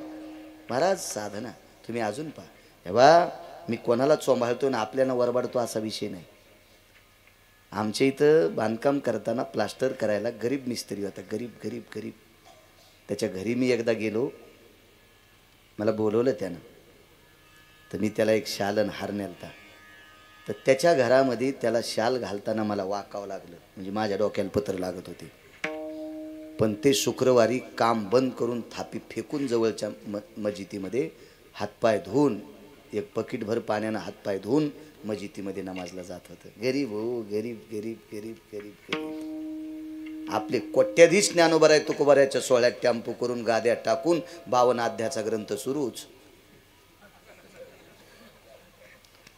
महाराज? साधना तुम्ही अजून पहा. तेव्हा मी कोणाला चोंबाळतो ना आपल्याला वरबाडतो असा विषय नाही. आमच्या इथं बांधकाम करताना प्लास्टर करायला गरीब मिस्त्री होता. गरीब गरीब गरीब. त्याच्या घरी मी एकदा गेलो, मला बोलवलं त्यानं. तर मी त्याला एक शाल आणि हार नेलता. तर त्याच्या घरामध्ये त्याला शाल घालताना मला वाकावं लागलं, म्हणजे माझ्या डोक्याला पत्र लागत होते. पण ते शुक्रवारी काम बंद करून थापी फेकून जवळच्या मस्जिदीमध्ये हातपाय धुवून, एक पकीटभर पाण्यानं हातपाय धुवून मस्जिदीमध्ये नमाजला जात होतं. गरीब हो, गरीब गरीब गरीब गरीब गरीब. आपले कोट्याधीश ज्ञानोबराय तुकोबारायच्या सोहळ्यात टेम्पो करून गाद्या टाकून 52 अध्यायाचा ग्रंथ सुरूच.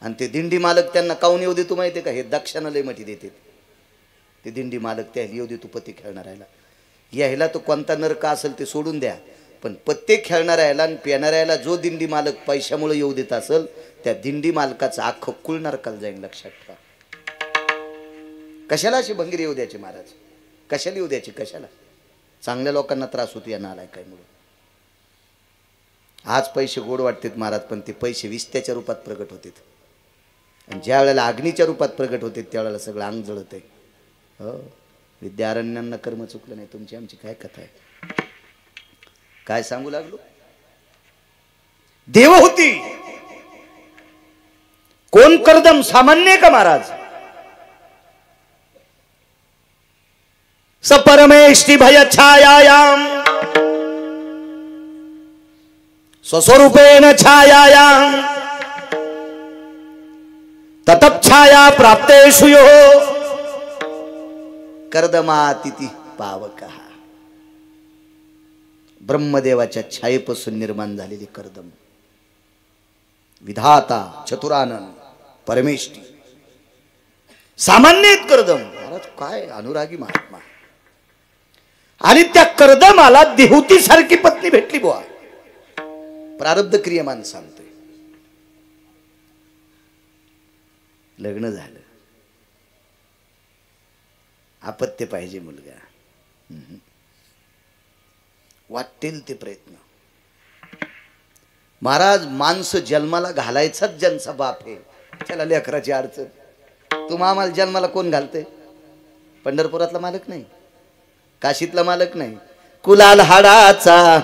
आणि ते दिंडी मालक त्यांना काऊन येऊ देतो माहिती आहे का? हे दक्षाना लय मठी देतात ते दिंडी मालक. त्या येऊ दे तू पत्ते खेळणाऱ्याला. यायला तो कोणता नरका असेल ते सोडून द्या, पण पत्ते खेळणाऱ्याला आणि पेणाऱ्याला जो दिंडी मालक पैशामुळे येऊ देत असेल, त्या दिंडी मालकाचं अख्खं कुळ नरकाला जाईल. लक्षात ठेवा. कशाला अशी भंगिरी येऊ द्यायची महाराज? कशाला येऊ द्यायची? कशाला? चांगल्या लोकांना त्रास होतो या नालायकामुळे. आज पैसे गोड वाटतात महाराज, पण ते पैसे विस्त्याच्या रूपात प्रगट होतात. आणि ज्या वेळेला अग्नीच्या रूपात प्रगट होते त्यावेळेला सगळं अंग जळत आहे. हो, विद्यारण्यांना कर्म चुकलं नाही. तुमची आमची काय कथा आहे, काय सांगू लागलो. देव होती. कोण कर्दम सामान्य का महाराज? सपरमेष्टि भय छायायाम स्वस्वरूपेण छायायाम ततच्छाया प्राप्तेषु यो कर्दमातिथी पावकः. ब्रह्मदेवाच्या छायेपासून निर्माण झालेली कर्दम, विधाता, चतुरानंद, परमेष्ठी, सामान्य कर्दम. महाराज काय अनुरागी महात्मा. आणि त्या कर्दमाला देहुती सारखी पत्नी भेटली बुवा. प्रारब्ध क्रियमान सांगतोय. लग्न झालं, अपत्य पाहिजे मुलगा. वाटेल ते प्रयत्न. महाराज माणसं जन्माला घालायचाच ज्यांचा बाप आहे त्याला लेकराची अडचण. तुम्हा आम्हाला जन्माला कोण घालते? पंढरपुरातला मालक नाही, काशीतला मालक नाही. कुलाल हाडाचा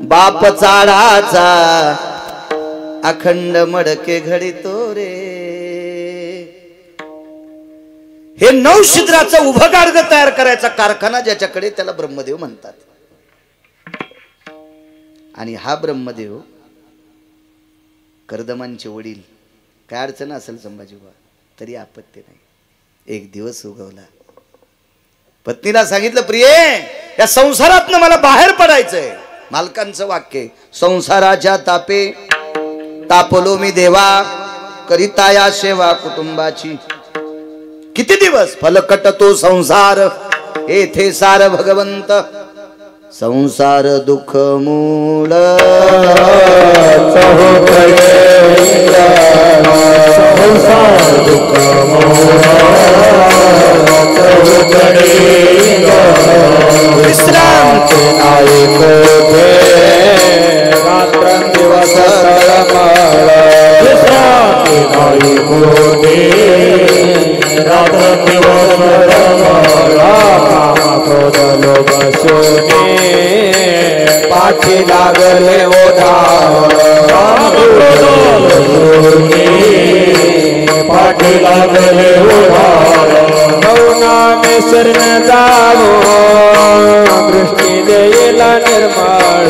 बाप चाडाचा अखंड मडके घडितो रे. हे नवशिद्राचं उभं गाडगं तयार करायचा कारखाना ज्याच्याकडे, त्याला ब्रह्मदेव म्हणतात. आणि हा ब्रह्मदेव कर्दमांचे वडील. काय अडचण असेल संभाजीबा तरी आपत्ती नाही. एक दिवस उगवला, पत्नीला सांगितलं, प्रिये या संसारातनं मला बाहेर पडायचंय. मालकांचं वाक्य, संसाराच्या तापे तापलो मी देवा, करिता या सेवा कुटुंबाची. किती दिवस फलकट तो संसार, येथे सार भगवंत. संसार दुःख मूळ संसार दुःख विश्रांती नाही कोठे, रात्रंदिवस तळमळ. विश्रांती नाही कोठे, रात्रंदिवस तळमळ. काम क्रोध लोभ शोणे, पाठी लागले ओढावळ. पाठी लागले ओढावळ. मौनामे शरण जावो, दृष्टी देईल निर्मळ.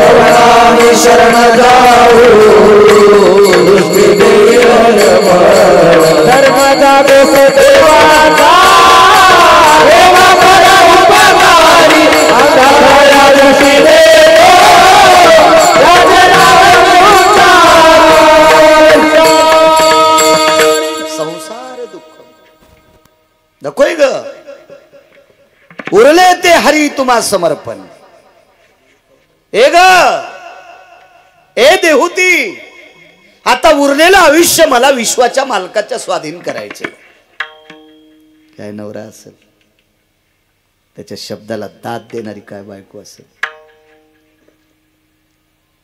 मौनामे शरण जावो, दृष्टी देईल निर्मळ. धर्म जागेस देवाचा, देवा करा उपकारी. अंधारा दृष्टी देतो, संसार दुःख नकोय ग. उरले ते हरी तुम्हा समर्पण. ए ग, ए देहुती, आता उरलेलं आयुष्य मला विश्वाच्या मालकाच्या स्वाधीन करायचे. काय नवरा असेल, त्याच्या शब्दाला दाद देणारी काय बायको असेल.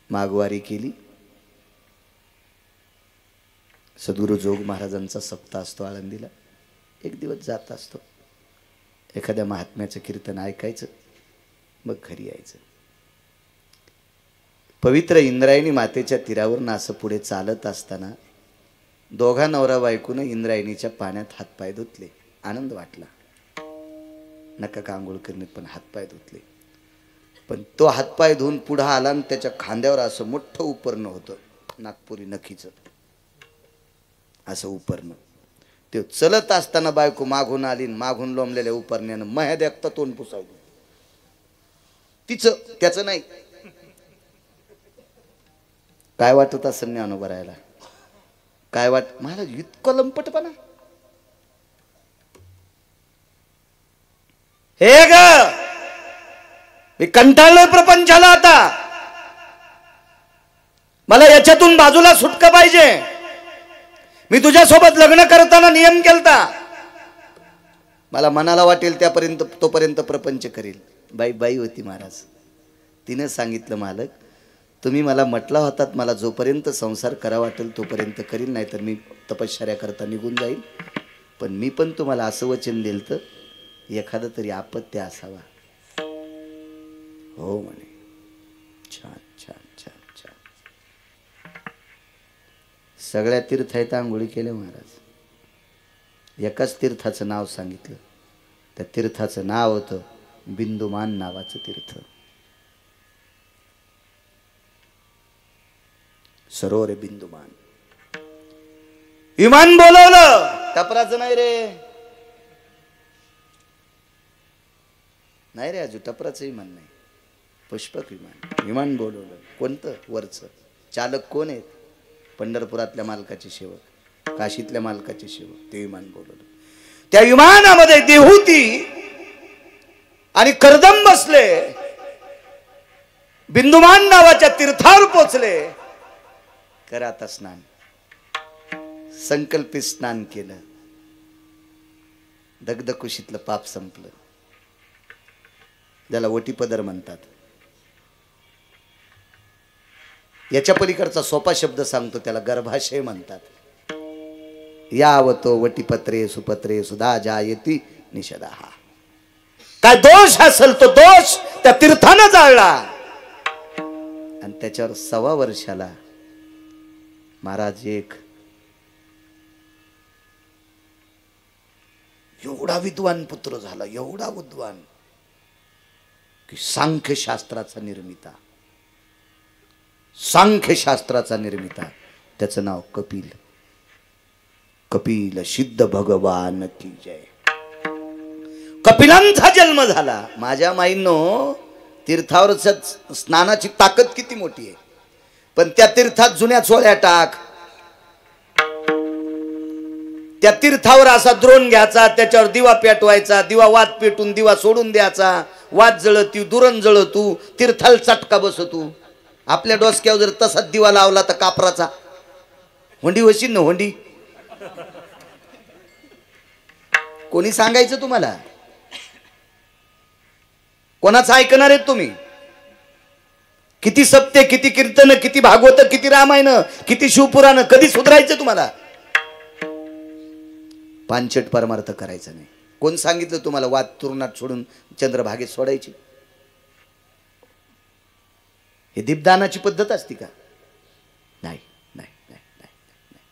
मागवारी केली. सद्गुरु जोग महाराजांचा सप्ताह असतो आळंदीला. एक दिवस जात असतो. एखाद्या महात्म्याचं कीर्तन ऐकायचं, मग घरी यायचं. पवित्र इंद्रायणी मातेच्या तीरावरून असं पुढे चालत असताना दोघा नवरा बायकोनं इंद्रायणीच्या पाण्यात हातपाय धुतले. आनंद वाटला. नका का आंघोळ करणे, पण हातपाय धुतले. पण तो हातपाय धुवून पुढं आला आणि त्याच्या खांद्यावर असं मोठं उपरणं होतं, नागपुरी नखीचं असं उपरणं. ते चलत असताना बायको मागून आली, मागून लोंबलेल्या उपरण्यानं मह्या देखता तोंड पुसावलं. तिचं, त्याचं नाही. काय वाटत असं ज्ञानोबा राहायला? काय वाट महाराज, इतकं लंपटपणा. हे ग, मी कंटाळलोय प्रपंचाला. आता मला याच्यातून बाजूला सुटका पाहिजे. मी तुझ्यासोबत लग्न करताना नियम केलता, मला मनाला वाटेल त्यापर्यंत तोपर्यंत प्रपंच करील. बाई बाई होती महाराज. तिने सांगितलं, मालक तुम्ही मला म्हटला होतात मला जोपर्यंत संसार करा वाटेल तोपर्यंत करील, नाही तर मी तपश्चर्या करता निघून जाईल. पण मी पण तुम्हाला असं वचन दिलं तर एखादं तरी अपत्य असावा. हो म्हणे. छान छान छान छान. सगळ्या तीर्थात आंघोळी केल्या महाराज. एकाच तीर्थाचं नाव सांगितलं. त्या तीर्थाचं नाव होतं बिंदुमान नावाचं तीर्थ. सरोवर बिंदुमान. विमान बोलवलं. टपराचं नाही रे, नाही रे अजून टपराचं विमान नाही, पुष्पक विमान. विमान बोलवलं. कोणतं? वरचं. चालक कोण आहेत? पंढरपुरातल्या मालकाचे सेवक, काशीतल्या मालकाचे सेवक. ते विमान बोलवलं. त्या विमानामध्ये देहूती आणि कर्दम बसले. बिंदुमान नावाच्या तीर्थावर पोचले. करा आता स्नान. संकल्पित स्नान केलं. दगदकुशीतलं पाप संपलं. ज्याला वटीपदर म्हणतात. याच्या पलीकडचा सोपा शब्द सांगतो, त्याला गर्भाशय म्हणतात. यावतो वटीपत्रे सुपत्रे सुधा जायती निषदहा. काय दोष असेल तो दोष त्या तीर्थानं जाळला. आणि त्याच्यावर 1.25 वर्षाला महाराज एक एवढा विद्वान पुत्र झाला, एवढा विद्वान की सांख्यशास्त्राचा निर्मिता. सांख्यशास्त्राचा निर्मिता. त्याचं नाव कपिल. कपिल सिद्ध भगवान की जय. कपिलांचा जन्म झाला. माझ्या माईंनो, तीर्थावरच्या स्नानाची ताकद किती मोठी आहे. पण त्या तीर्थात जुन्या चोळ्या टाक. त्या तीर्थावर असा द्रोण घ्यायचा, त्याच्यावर दिवा पेटवायचा, दिवा वात पेटून दिवा सोडून द्यायचा. वात जळतू, दुरण जळतू, तीर्थाला चटका बसतू. आपल्या डोसक्यावर जर तसाच दिवा लावला तर कापराचा होंडी वशीन ना होंडी. कोणी सांगायचं तुम्हाला? कोणाचं ऐकणार आहेत तुम्ही? किती सप्ते, किती कीर्तन, किती भागवत, किती रामायण, किती शिवपुराण, कधी सुधारायचं तुम्हाला? पांचट परमार्थ करायचं नाही. कोण सांगितलं तुम्हाला वात तुरुणात सोडून चंद्रभागेत सोडायची? हे दीपदानाची पद्धत असती का? नाही नाही नाही नाही.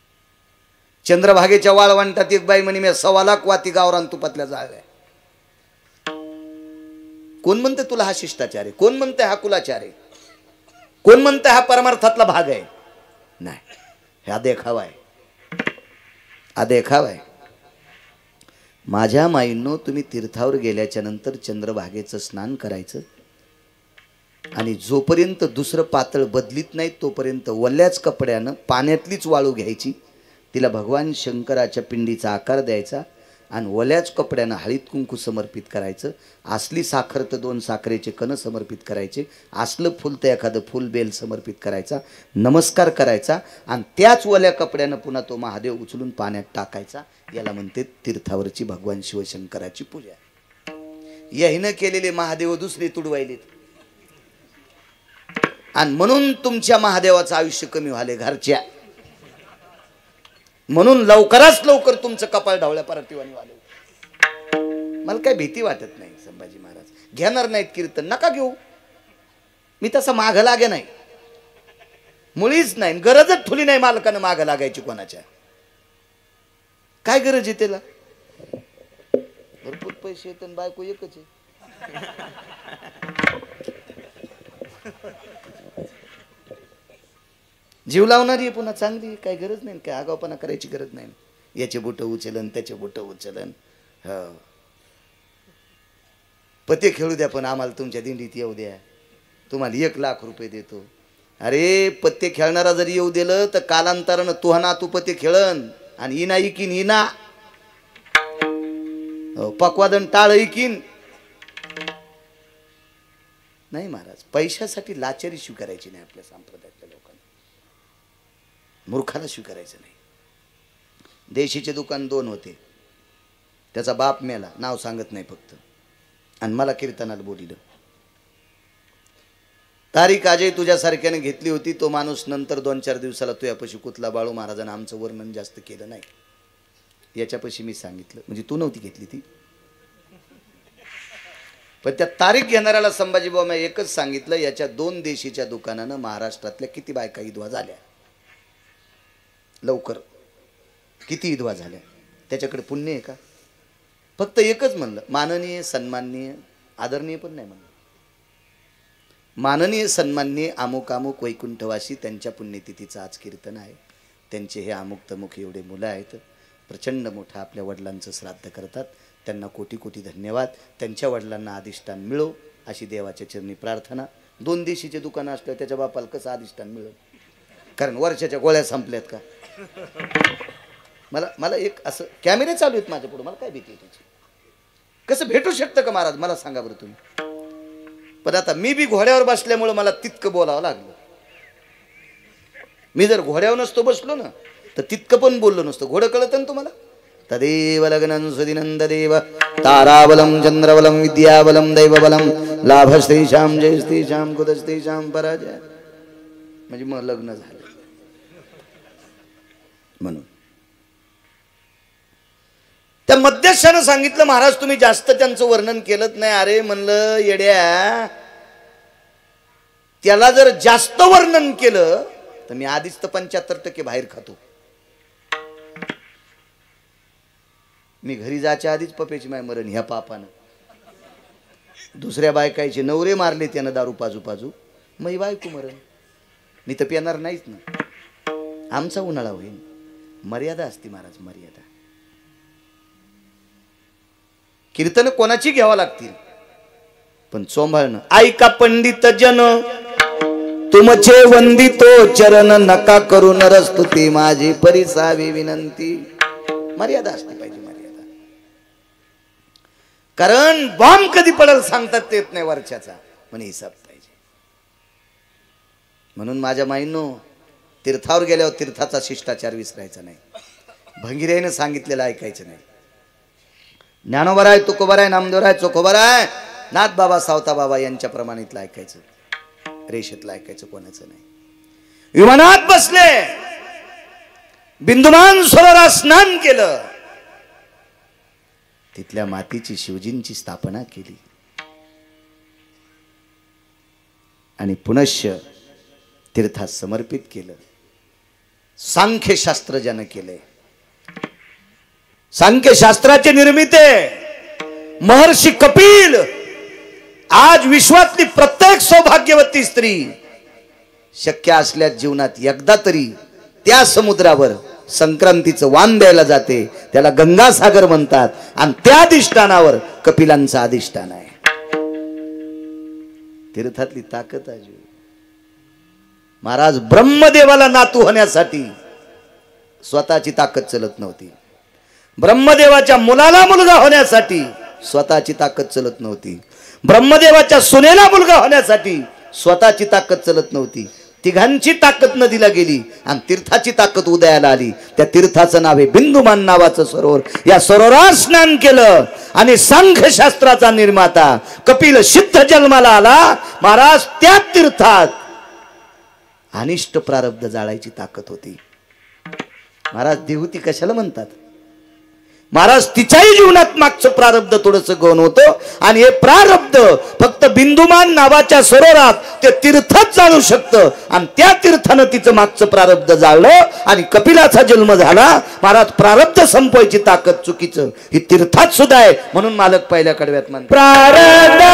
चंद्रभागेच्या वाळवंटात एक बाई म्हणे मी 1.25 लाख वाती गावरान तुपातल्या जाळल्या. कोण म्हणते तुला हा शिष्टाचार आहे? कोण म्हणते हा कुलाचार आहे? कोण म्हणते हा परमार्थातला भाग आहे? नाही, हा देखावा आहे. हा देखावा आहे. माझ्या माईंनो, तुम्ही तीर्थावर गेल्याच्या नंतर चंद्रभागेचं स्नान करायचं आणि जोपर्यंत दुसरं पातळ बदलीत नाही तोपर्यंत वल्याच कपड्यानं पाण्यातलीच वाळू घ्यायची, तिला भगवान शंकराच्या पिंडीचा आकार द्यायचा आणि वल्याच कपड्यानं हळीत कुंकू समर्पित करायचं. असली साखर तर 2 साखरेचे कण समर्पित करायचे, असलं फुल तर एखादं फुल बेल समर्पित करायचा, नमस्कार करायचा आणि त्याच वल्या कपड्यानं पुन्हा तो महादेव उचलून पाण्यात टाकायचा. याला म्हणते तीर्थावरची भगवान शिवशंकराची पूजा. याहीनं केलेले महादेव दुसरे तुडवायलेत. आणि म्हणून तुमच्या महादेवाचं आयुष्य कमी व्हाले घरच्या. म्हणून लवकरात लवकर तुमचं कपाळ ढवळ्या परतीवानी वाले. मला काही भीती वाटत नाही. संभाजी महाराज घेणार नाहीत कीर्तन, नका घेऊ. मी तसं माग लागे नाही, मुळीच नाही. गरजच ठुली नाही मालकानं माग लागायची कोणाच्या. काय गरज आहे त्याला? भरपूर पैसे येत बायको एकच आहे. जीव लावणारी आहे पुन्हा चांगली. काय गरज नाही, काय आगावपणा करायची गरज नाही. याचे बोट उचलन, त्याचे बोट उचलन. हो, पते खेळू द्या पण आम्हाला तुमच्या दिंडीत येऊ द्या. तुम्हाला 1 लाख रुपये देतो. अरे पत्ते खेळणारा जरी येऊ दिलं तर कालांतरानं तुहना तू पते खेळन आणि इना इकीन इना पक्वादन टाळ इकीन. नाही महाराज, पैशासाठी लाचारी स्वीकारायची नाही. आपल्या संप्रदायातल्या लोकांना मूर्खाला स्वीकारायचं नाही. देशीचे दुकान 2 होते. त्याचा बाप मेला, नाव सांगत नाही फक्त, आणि मला कीर्तनाला बोलिलं. तारीख आजही तुझ्यासारख्याने घेतली होती. तो माणूस नंतर 2-4 दिवसाला तुझ्यापाशी कुतला. बाळू महाराजांना आमचं वर्णन जास्त केलं नाही. याच्यापाशी मी सांगितलं, म्हणजे तू नव्हती घेतली ती. पण त्या तारीख घेणाऱ्याला संभाजी बाबा एकच सांगितलं, याच्या 2 देशीच्या दुकानानं महाराष्ट्रातल्या किती बायका विधवा झाल्या, लवकर किती विधवा झाल्या, त्याच्याकडे पुण्य आहे का? फक्त एकच म्हणलं, माननीय, सन्माननीय, आदरणीय पण नाही म्हणलं, माननीय, सन्माननीय अमुक अमुक वैकुंठवासी, त्यांच्या पुण्यतिथीचं आज कीर्तन आहे. त्यांचे हे अमुक तमुक एवढे मुलं आहेत, प्रचंड मोठं आपल्या वडिलांचं श्राद्ध करतात. त्यांना कोटी कोटी धन्यवाद. त्यांच्या वडिलांना अधिष्ठान मिळो अशी देवाच्या चरणी प्रार्थना. 2 देशीचे दुकानं असल्यावर त्याच्या बापाला कसं अधिष्ठान मिळो? कारण वर्षाच्या गोळ्या संपल्यात का? मला एक असं कॅमेरे चालू आहेत माझ्या पुढे, मला काय भीती आहे त्याची? कसं भेटू शकतं का महाराज, मला सांगा बरं तुम्ही. पण आता मी बी घोड्यावर बसल्यामुळे मला तितकं बोलावं लागलं. मी जर घोड्यावर नसतो बसलो ना तर तितकं पण बोललो नसतो. घोडं कळतं ना तुम्हाला? तदेव लग्नं सुदिनंददेव ताराबलं चंद्रबलं विद्याबलं दैवबलं लाभस्तेषां जयस्तेषां कुतस्तेषां पराजय. म्हणजे मग लग्न झालं. म्हणून त्या मध्यस्थानं सांगितलं, महाराज तुम्ही जास्त त्यांचं वर्णन केलंच नाही. अरे म्हणलं येड्या, त्याला जर जास्त वर्णन केलं तर मी आधीच तर 75% बाहेर खातो. मी घरी जायच्या आधीच पप्याची माय मरण ह्या पापानं. दुसऱ्या बायकायचे नवरे मारले त्यानं दारू पाजू पाजू, मग बायको मरण. मी तर पिणार नाहीच ना. आमचा उन्हाळा होईल. मर्यादा असते महाराज, मर्यादा. कीर्तन कोणाची घ्यावं लागतील पण चोंभाळणं. ऐका पंडित जन तुमचे वंदितो चरण, नका करू नरस्तुती माझी परिसावी विनंती. मर्यादा असली पाहिजे, मर्यादा. कारण बॉम्ब कधी पडेल सांगतात येत नाही वर्षाचा, पण हिसाब पाहिजे. म्हणून माझ्या माईंनो, तीर्थावर गेल्यावर तीर्थाचा शिष्टाचार विसरायचा नाही. भंगिरेनं सांगितलेलं ऐकायचं नाही. ज्ञानोबराय, तुकोबराय, नामदेवराय, चोखोबराय, नाथ बाबा, सावता बाबा यांच्या प्रमाणितलं ऐकायचं, रेषेतलं ऐकायचं कोणाचं नाही. विमानात बसले, बिंदुमान सरोवरात स्नान केलं, तिथल्या मातीची शिवजींची स्थापना केली आणि पुनश्च तीर्थात समर्पित केलं. सांख्यशास्त्र ज्यानं केलंय, सांख्यशास्त्राचे निर्मिते महर्षी कपिल आज विश्वातली प्रत्येक सौभाग्यवती स्त्री शक्य असल्यास जीवनात एकदा तरी त्या समुद्रावर संक्रांतीचं वाण द्यायला जाते. त्याला गंगासागर म्हणतात आणि त्या अधिष्ठानावर कपिलांचं अधिष्ठान आहे. तीर्थातली ताकद आहे. महाराज ब्रह्मदेवाला नातू होण्यासाठी स्वतःची ताकद चलत नव्हती. ब्रह्मदेवाच्या मुलाला मुलगा होण्यासाठी स्वतःची ताकद चलत नव्हती. ब्रह्मदेवाच्या सुनेला मुलगा होण्यासाठी स्वतःची ताकद चलत नव्हती. तिघांची ताकद नदीला गेली आणि तीर्थाची ताकद उदयाला आली. त्या तीर्थाचं नाव आहे बिंदुमान नावाचं सरोवर. या सरोवरात स्नान केलं आणि सांख्यशास्त्राचा निर्माता कपिल सिद्ध जन्माला आला. महाराज त्या तीर्थात अनिष्ट प्रारब्ध जाळायची ताकद होती. महाराज देवती कशाला म्हणतात? महाराज तिच्याही जीवनात मागचं प्रारब्ध थोडंसं गौण होतं आणि हे प्रारब्ध फक्त बिंदुमान नावाच्या सरोवरात ते तीर्थात जाळू शकतं आणि त्या तीर्थानं तिचं मागचं प्रारब्ध जाळलं आणि कपिलाचा जन्म झाला. महाराज प्रारब्ध संपवायची ताकद चुकीचं ही तीर्थात सुद्धा आहे. म्हणून मालक पहिल्या कडव्यात म्हणतात प्रारब्ध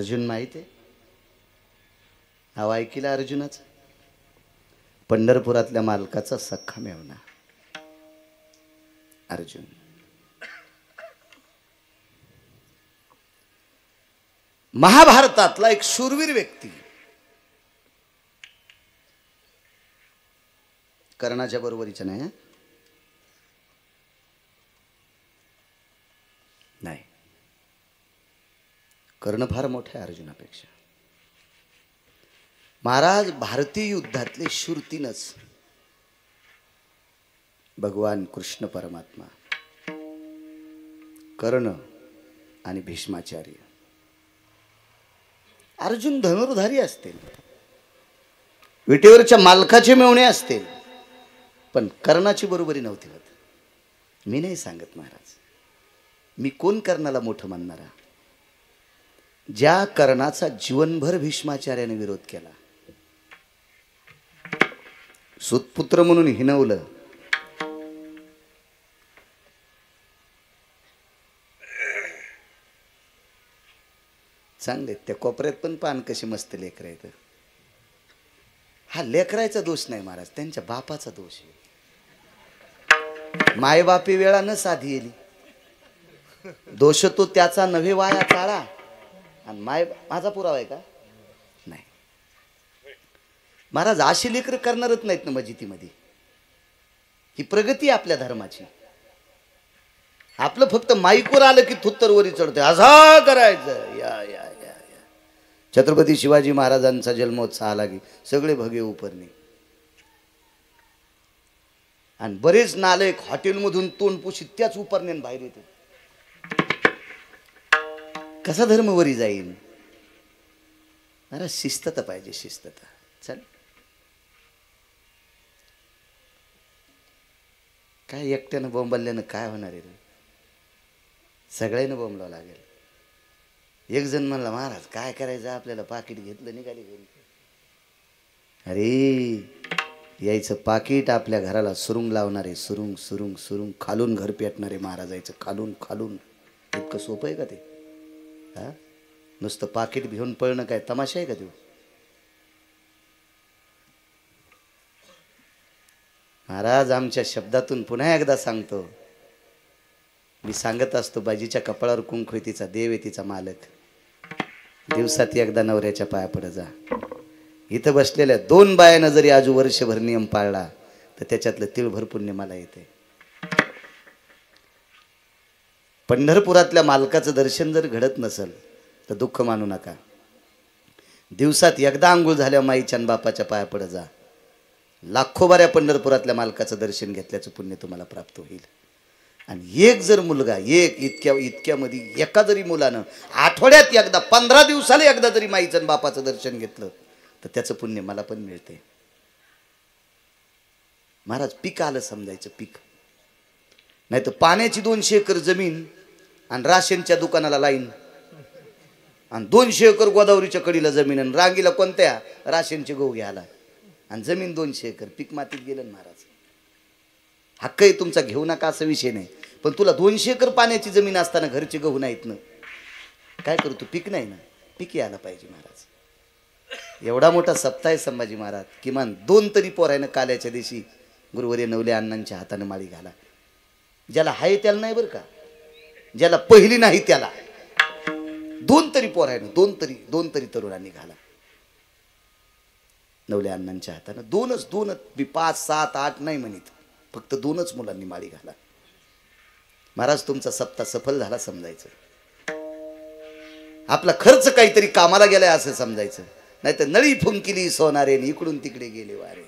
अर्जुन माहिती आहे? नाव ऐकिला अर्जुनाचं? पंढरपुरातल्या मालकाचा सख्खा मेवना अर्जुन. महाभारतातला एक शूरवीर व्यक्ती. कर्णाच्या बरोबरीचं नाही. नाही, कर्ण फार मोठा आहे अर्जुनापेक्षा. महाराज भारतीय युद्धातले शूर तीनच: भगवान कृष्ण परमात्मा, कर्ण आणि भीष्माचार्य. अर्जुन धनुर्धारी असतील, विटेवरच्या मालकाचे मेवणे असतील, पण कर्णाची बरोबरी नव्हती होत. मी नाही सांगत महाराज, मी कोण कर्णाला मोठं मानणारा? ज्या कर्णाचा जीवनभर भीष्माचार्याने विरोध केला, सुतपुत्र म्हणून हिनवलं, चांगले त्या कोपऱ्यात पण पान कशी मस्त लेकर आहेत. हा लेकरायचा दोष नाही महाराज, त्यांच्या बापाचा दोष आहे. मायबापी वेळा न साधी येली, दोष तो त्याचा नव्हे वाया काळा. आणि माझा पुरावा आहे का? नाही महाराज, अशी लेकर करणारच नाहीत ना मजितीमध्ये. ही प्रगती आपल्या धर्माची. आपलं फक्त माईकवर आलं की थुत्तरवरी चढते, असा करायचं. या या या या छत्रपती शिवाजी महाराजांचा जन्मोत्सव लागी सगळे भगे उपरणे. आणि बरेच नालायक हॉटेलमधून तोंड पुशी त्याच उपरण्यान बाहेर येते. कसा धर्मवरी जाईल? अरे शिस्तता पाहिजे, शिस्तता. चल, काय एकट्यानं बोंबल्यानं काय होणार आहे रे? सगळ्यांना बोंबलावं लागेल. एक जण म्हणला, महाराज काय करायचं आपल्याला? पाकिट घेतलं, निघाली घरी. अरे यायचं पाकिट आपल्या घराला सुरुंग लावणारे, सुरुंग सुरुंग सुरुंग खालून घर पेटणारे महाराजायचं, खालून खालून. इतकं सोपं आहे का ते? हा, नुसतं पाकिट घेऊन पळणं काय तमाशा आहे का तो? महाराज आमच्या शब्दातून पुन्हा एकदा सांगतो, मी सांगत असतो, बाजीच्या कपाळावर कुंकू आहे, तिचा देव आहे, तिचा मालक. दिवसात एकदा नवऱ्याच्या पाया पड जा. इथं बसलेल्या 2 बायानं जरी आजू वर्षभर नियम पाळला तर त्याच्यातलं तिळभर पुण्य मला येते. पंढरपुरातल्या मालकाचं दर्शन जर घडत नसेल तर दुःख मानू नका. दिवसात एकदा आंघोळ झाल्या माईच्या आणि बापाच्या पाया पड जा. लाखो बाऱ्या पंढरपुरातल्या मालकाचं दर्शन घेतल्याचं पुण्य तुम्हाला प्राप्त होईल. आणि एक जर मुलगा, एक इतक्यामध्ये एका जरी मुलानं आठवड्यात एकदा, 15 दिवसाला एकदा जरी माईचं आणि बापाचं दर्शन घेतलं तर त्याचं पुण्य मला पण मिळते. महाराज पीक आलं समजायचं, पीक नाही तर पाण्याची 200 एकर जमीन आणि राशनच्या दुकानाला लाईन, आणि 200 एकर गोदावरीच्या कडीला जमीन, आणि रांगीला कोणत्या राशनचे गहू घ्यायला, आणि जमीन 200 एकर, पीक मातीत गेलं. महाराज हक्क आहे तुमचा, घेऊ नका असा विषय नाही, पण तुला 200 एकर पाण्याची जमीन असताना घरचे गहू नाहीत ना, काय करू? तू पीक नाही ना, पीक यायला पाहिजे. महाराज एवढा मोठा सप्ताह आहे संभाजी महाराज, किमान 2 तरी पोरायनं काल्याच्या दिवशी गुरुवर्य नवले अण्णांच्या हाताने माळी घाला. ज्याला हाय त्याला नाही बरं का, ज्याला पहिली नाही त्याला 2 तरी पोरायनं, 2 तरी तरुणांनी घाला नवले अण्णांच्या हाताने. 2च 5, 7, 8 नाही म्हणत, फक्त 2च मुलांनी माळी घाला. महाराज तुमचा सप्ताह सफल झाला समजायचं. आपला खर्च काहीतरी कामाला गेलाय असं समजायचं. नाही तर नळी फुंकिली सोनारे, इकडून तिकडे गेले वारे.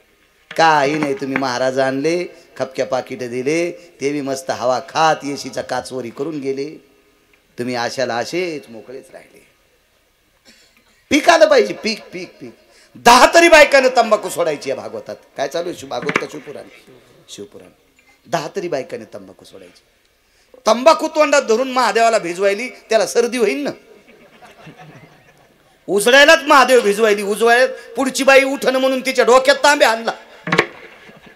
काही नाही, तुम्ही महाराज आणले, खपक्या पाकिट दिले, ते बी मस्त हवा खात येशीचा काचवरी करून गेले. तुम्ही आशाला असेच मोकळेच राहिले. पीक आलं पाहिजे, पीक पीक पीक. 10 तरी बायकानं तंबाखू सोडायची आहे भागवतात. काय चालू आहे? भागवत का शिवपुराण? शिवपुराण. 10 तरी बायकाने तंबाखू सोडायची. तंबाखू तोंडात धरून महादेवाला भिजवायली, त्याला सर्दी होईल ना. उजळायलाच महादेव भिजवायली, उजवायला पुढची बाई उठणं म्हणून तिच्या डोक्यात तांबे आणला.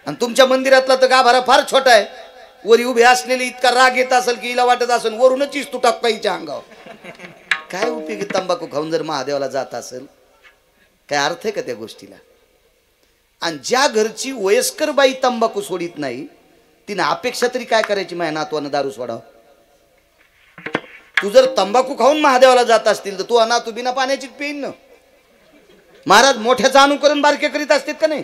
आणि तुमच्या मंदिरातला तर गाभारा फार छोटा आहे. वरी उभे असलेली इतका राग येत असेल की हिला वाटत असेल वरूनच तू टाकायच्या अंगावर. काय उपयोगी तंबाखू खाऊन जर महादेवाला जात असेल, काय अर्थ आहे का त्या गोष्टीला? आणि ज्या घरची वयस्कर बाई तंबाखू सोडित नाही, तिने अपेक्षा तरी काय करायची माझ्या नातवानं दारू सोडावं? तू जर तंबाखू खाऊन महादेवाला जात असतील तर तू अनाथू बिना पाण्याचीच पेईन ना. महाराज मोठ्याचं अनुकरण बारके करीत असतात का नाही?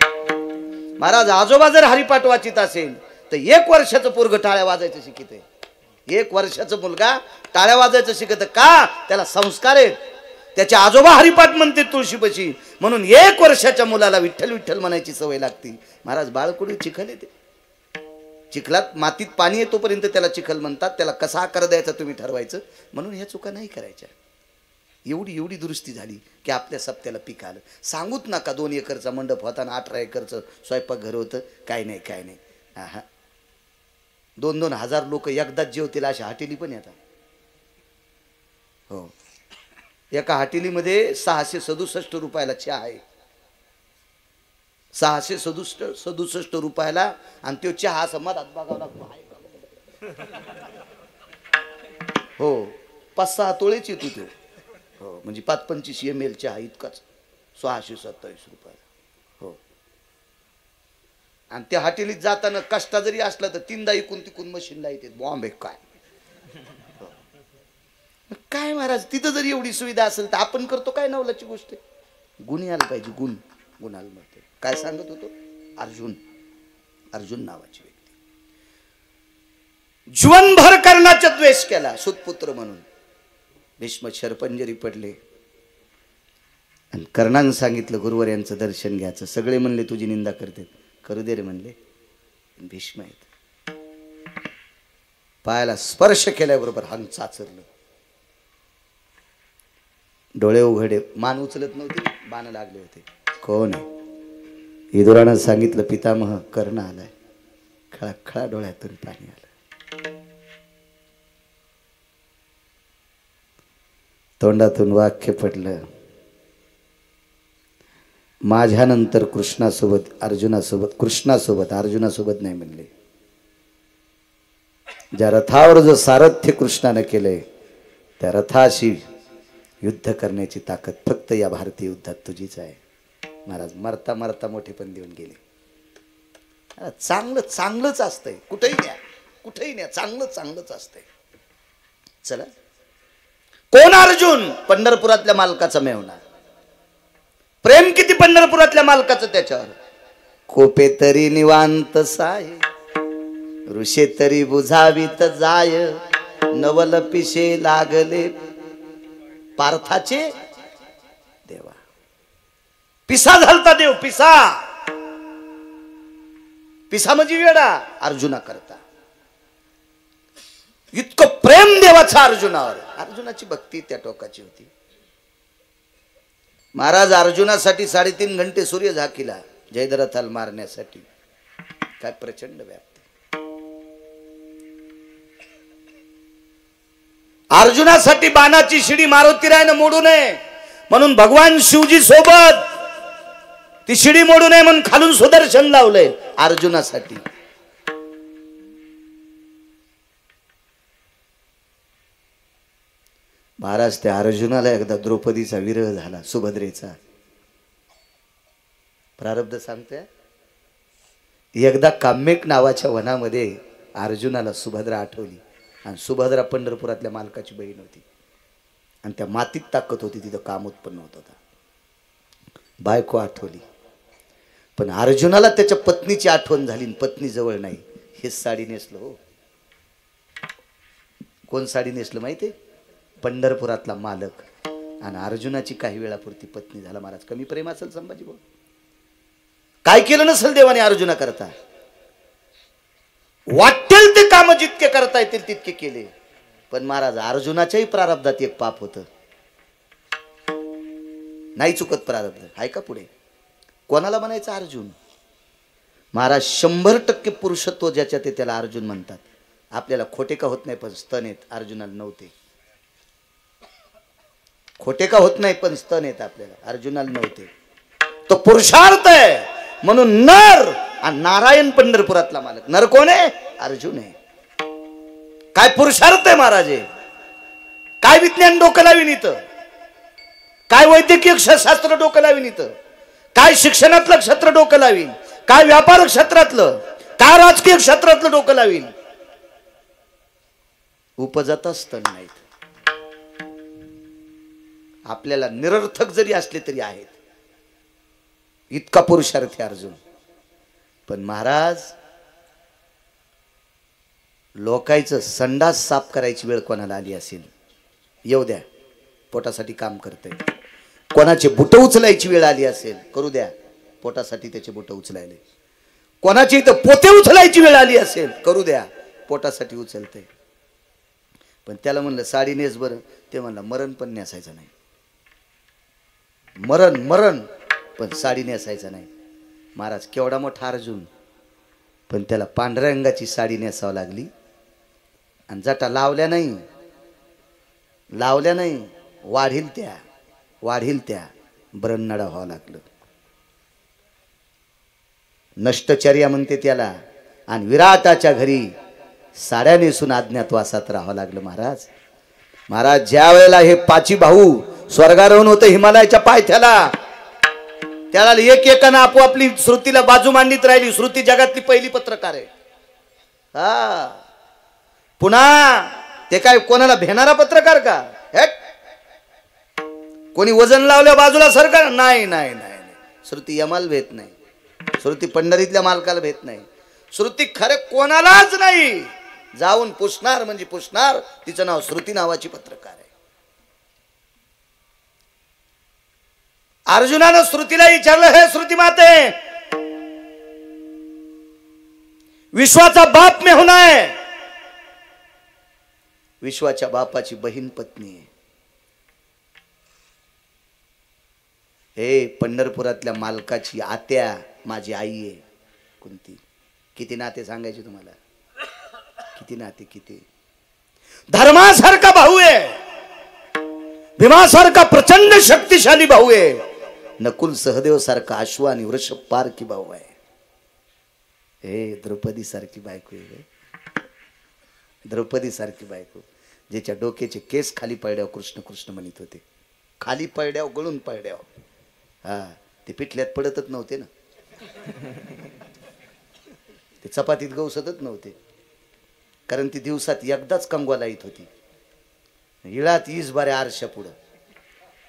महाराज आजोबा जर हरिपाठ वाचित असेल तर 1 वर्षाचं पोरग टाळ्या वाजायचं शिकित आहे. 1 वर्षाचं मुलगा टाळ्या वाजायचं शिकत का? त्याला संस्कार आहेत. त्याचे आजोबा हरिपाठ म्हणते तुळशीपाशी, म्हणून 1 वर्षाच्या मुलाला विठ्ठल विठ्ठल म्हणायची सवय लागते. महाराज बाळकुडी चिखल येते, चिखलात मातीत पाणी येतोपर्यंत त्याला चिखल म्हणतात. त्याला कसा आकार द्यायचा तुम्ही ठरवायचं. म्हणून ह्या चुका नाही करायच्या. एवढी दुरुस्ती झाली की आपल्या सप्त्याला पीक आलं. सांगूच नका 2 एकरचा मंडप होता आणि 18 एकरचं स्वयंपाकघर होतं. काय नाही. हा 2-2 हजार लोक एकदाच जेवतील अशा हॉटेली पण येतात. हो, एका हॉटेलीमध्ये 667 रुपयाला चहा आहे. 667 रुपयाला. आणि तो चहा असं मधात बघावं लागतो. हो, 5-6 तोळेच येतो तो. हो, म्हणजे 5-25 ml चहा इतकाच 627 रुपयाला. हो, आणि त्या हॉटेलीत जाताना कष्टा जरी असला तर 3दा इकून तिकून मशीनला येते. बॉम्बे काय काय महाराज, तिथं जर एवढी सुविधा असेल तर आपण करतो काय नवलाची गोष्ट आहे. गुण यायला पाहिजे. गुणाला म्हणते. काय सांगत होतो? अर्जुन नावाची व्यक्ती जीवनभर कर्णाचा द्वेष केला सुतपुत्र म्हणून. भीष्म शरपंजरी पडले आणि कर्णानं सांगितलं गुरुवर यांचं दर्शन घ्यायचं. सगळे म्हणले तुझी निंदा करते. करू दे रे म्हणले. भीष्म आहेत. पायाला स्पर्श केल्याबरोबर हंग चाचरलं. डोळे उघडे, मान उचलत नव्हती, बाण लागले होते. कोण आहे? विदुरानं सांगितलं पितामह कर्ण आलाय. खळा डोळ्यातून पाणी आलं. तोंडातून वाक्य पडलं, माझ्यानंतर कृष्णासोबत अर्जुनासोबत नाही म्हणले. ज्या रथावर जो सारथ्य कृष्णाने केलंय त्या रथाशी युद्ध करण्याची ताकद फक्त या भारतीय युद्धात तुझीच आहे. महाराज मरता मरता मोठे पण देऊन गेले. चांगलंच असतंय. कुठेही न्या चांगलंच असतंय. चला, कोण अर्जुन? पंढरपुरातल्या मालकाचा मेवणा. प्रेम किती पंढरपुरातल्या मालकाचं त्याच्यावर. कोपे तरी निवांत साय, ऋषे तरी बुझावीत जाय, नवल पिशे लागले पार्थाचे देवा. पिसा झालता देव. पिसा म्हणजे वेडा अर्जुना करता. इतकं प्रेम देवाचं अर्जुनावर. अर्जुनाची भक्ती त्या टोकाची होती. महाराज अर्जुनासाठी 3.5 घंटे सूर्य झाकीला जयद्रथाला मारण्यासाठी. काय प्रचंड व्याप्ती. अर्जुनासाठी बाणाची शिडी मारुतीरायनं मोडू नये म्हणून भगवान शिवजी सोबत ती शिडी मोडू नये म्हणून खालून सुदर्शन लावलंय अर्जुनासाठी. महाराज त्या अर्जुनाला एकदा द्रौपदीचा विरह झाला, सुभद्रेचा. प्रारब्ध सांगते. एकदा काम्यक नावाच्या वनामध्ये अर्जुनाला सुभद्रा आठवली. आणि सुभद्रा पंढरपुरातल्या मालकाची बहीण होती आणि त्या मातीत ताकद होती, तिथं काम उत्पन्न होत होता. बायको आठवली. पण अर्जुनाला त्याच्या पत्नीची आठवण झाली. पत्नी जवळ नाही. हेच साडी नेसलं. हो, कोण साडी नेसलं माहिती? पंढरपुरातला मालक. आणि अर्जुनाची काही वेळापुरती पत्नी झाला. महाराज कमी प्रेम असेल संभाजी भाऊ? काय केलं नसेल देवाने अर्जुना करता? वाटेल ते काम जितके करता येतील तितके केले. पण महाराज अर्जुनाच्याही प्रारब्धात एक पाप होतं. नाही चुकत प्रारब्ध. आहे का पुढे? कोणाला म्हणायचं अर्जुन? महाराज 100% पुरुषत्व ज्याच्यात आहे त्याला अर्जुन म्हणतात. आपल्याला खोटे का होत नाही पण स्तन आहेत, अर्जुनाला नव्हते. खोटे का होत नाही पण स्तन आहेत आपल्याला, अर्जुनाला नव्हते. तो पुरुषार्थ आहे म्हणून नर. आणि नारायण पंढरपुरातला मालक. नर कोण आहे? अर्जुन आहे. काय पुरुषार्थ आहे महाराज? काय विज्ञान डोकं लावीन इथं, काय वैद्यकीय शास्त्र डोकं लावीन इथं, काय शिक्षणातलं क्षेत्र डोकं लावीन, काय व्यापार क्षेत्रातलं, काय राजकीय क्षेत्रातलं डोकं लावीन. उपजतच तर नाहीत. आपल्याला निरर्थक जरी असले तरी आहेत. इतका पुरुषार्थी अर्जुन. पण महाराज लोकांचं संडास साफ करायची वेळ कोणाला आली असेल, येऊ द्या, पोटासाठी काम करते. कोणाचे बुट उचलायची वेळ आली असेल, करू द्या, पोटासाठी त्याचे बुट उचलायले. कोणाची इथं पोते उचलायची वेळ आली असेल, करू द्या, पोटासाठी उचलते. पण त्याला म्हणलं साडी नेस बरं, ते म्हणलं मरण पण नेसायचं नाही. मरण मरण पण साडी नेसायचं नाही. महाराज केवढा मोठा अर्जुन, पण त्याला पांढऱ्या रंगाची साडी नेसावं लागली. आणि जटा लावल्या नाही, वाढील त्या ब्रह्मनडा व्हावं लागलं. नष्टचर्या म्हणते त्याला. आणि विराटाच्या घरी साड्या नेसून अज्ञातवासात राहावं लागलं. महाराज ज्या वेळेला हे पाची भाऊ स्वर्गारोहण होतं हिमालयाच्या पायथ्याला, त्याला एक एकानं आपोआपली श्रुतीला बाजू मांडीत राहिली. श्रुती जगातली पहिली पत्रकार आहे. हा, पुन्हा ते काय कोणाला भेणारा पत्रकार का? कोणी वजन लावल्या बाजूला सरकार? नाही नाही नाही. श्रुती यमाल भेट नाही. श्रुती पंढरीतल्या मालकाला भेट नाही. श्रुती खरे कोणालाच नाही. जाऊन पुसणार म्हणजे पुसणार. तिचं नाव श्रुती नावाची पत्रकार आहे. अर्जुनानं श्रुतीला विचारलं, हे श्रुती माते, विश्वाचा बाप में होना है. विश्वाच्या बापाची बहीण पत्नी आहे. हे पंढरपुरातल्या मालकाची आत्या माझी आई आहे. कोणती? किती नाते सांगायचे तुम्हाला? किती नाते? किती? धर्मासारखा भाऊ आहे, भीमासारखा प्रचंड शक्तिशाली भाऊ आहे, नकुल सहदेव सारखा अश्व आणि वृषभ पारखी भाऊ आहे. हे द्रौपदी सारखी बायको आहे. द्रौपदी सारखी बायको, ज्याच्या डोक्याचे केस खाली पडल्यावर कृष्ण कृष्ण म्हणत होते. खाली पडल्यावर गळून पडल्यावर. हा, ते पिठल्यात पडतच नव्हते ना, ते चपातीत गवसतच नव्हते. कारण ती दिवसात एकदाच कंगवा लाईत होती. हिळात 20 बारे आरशा पुढं,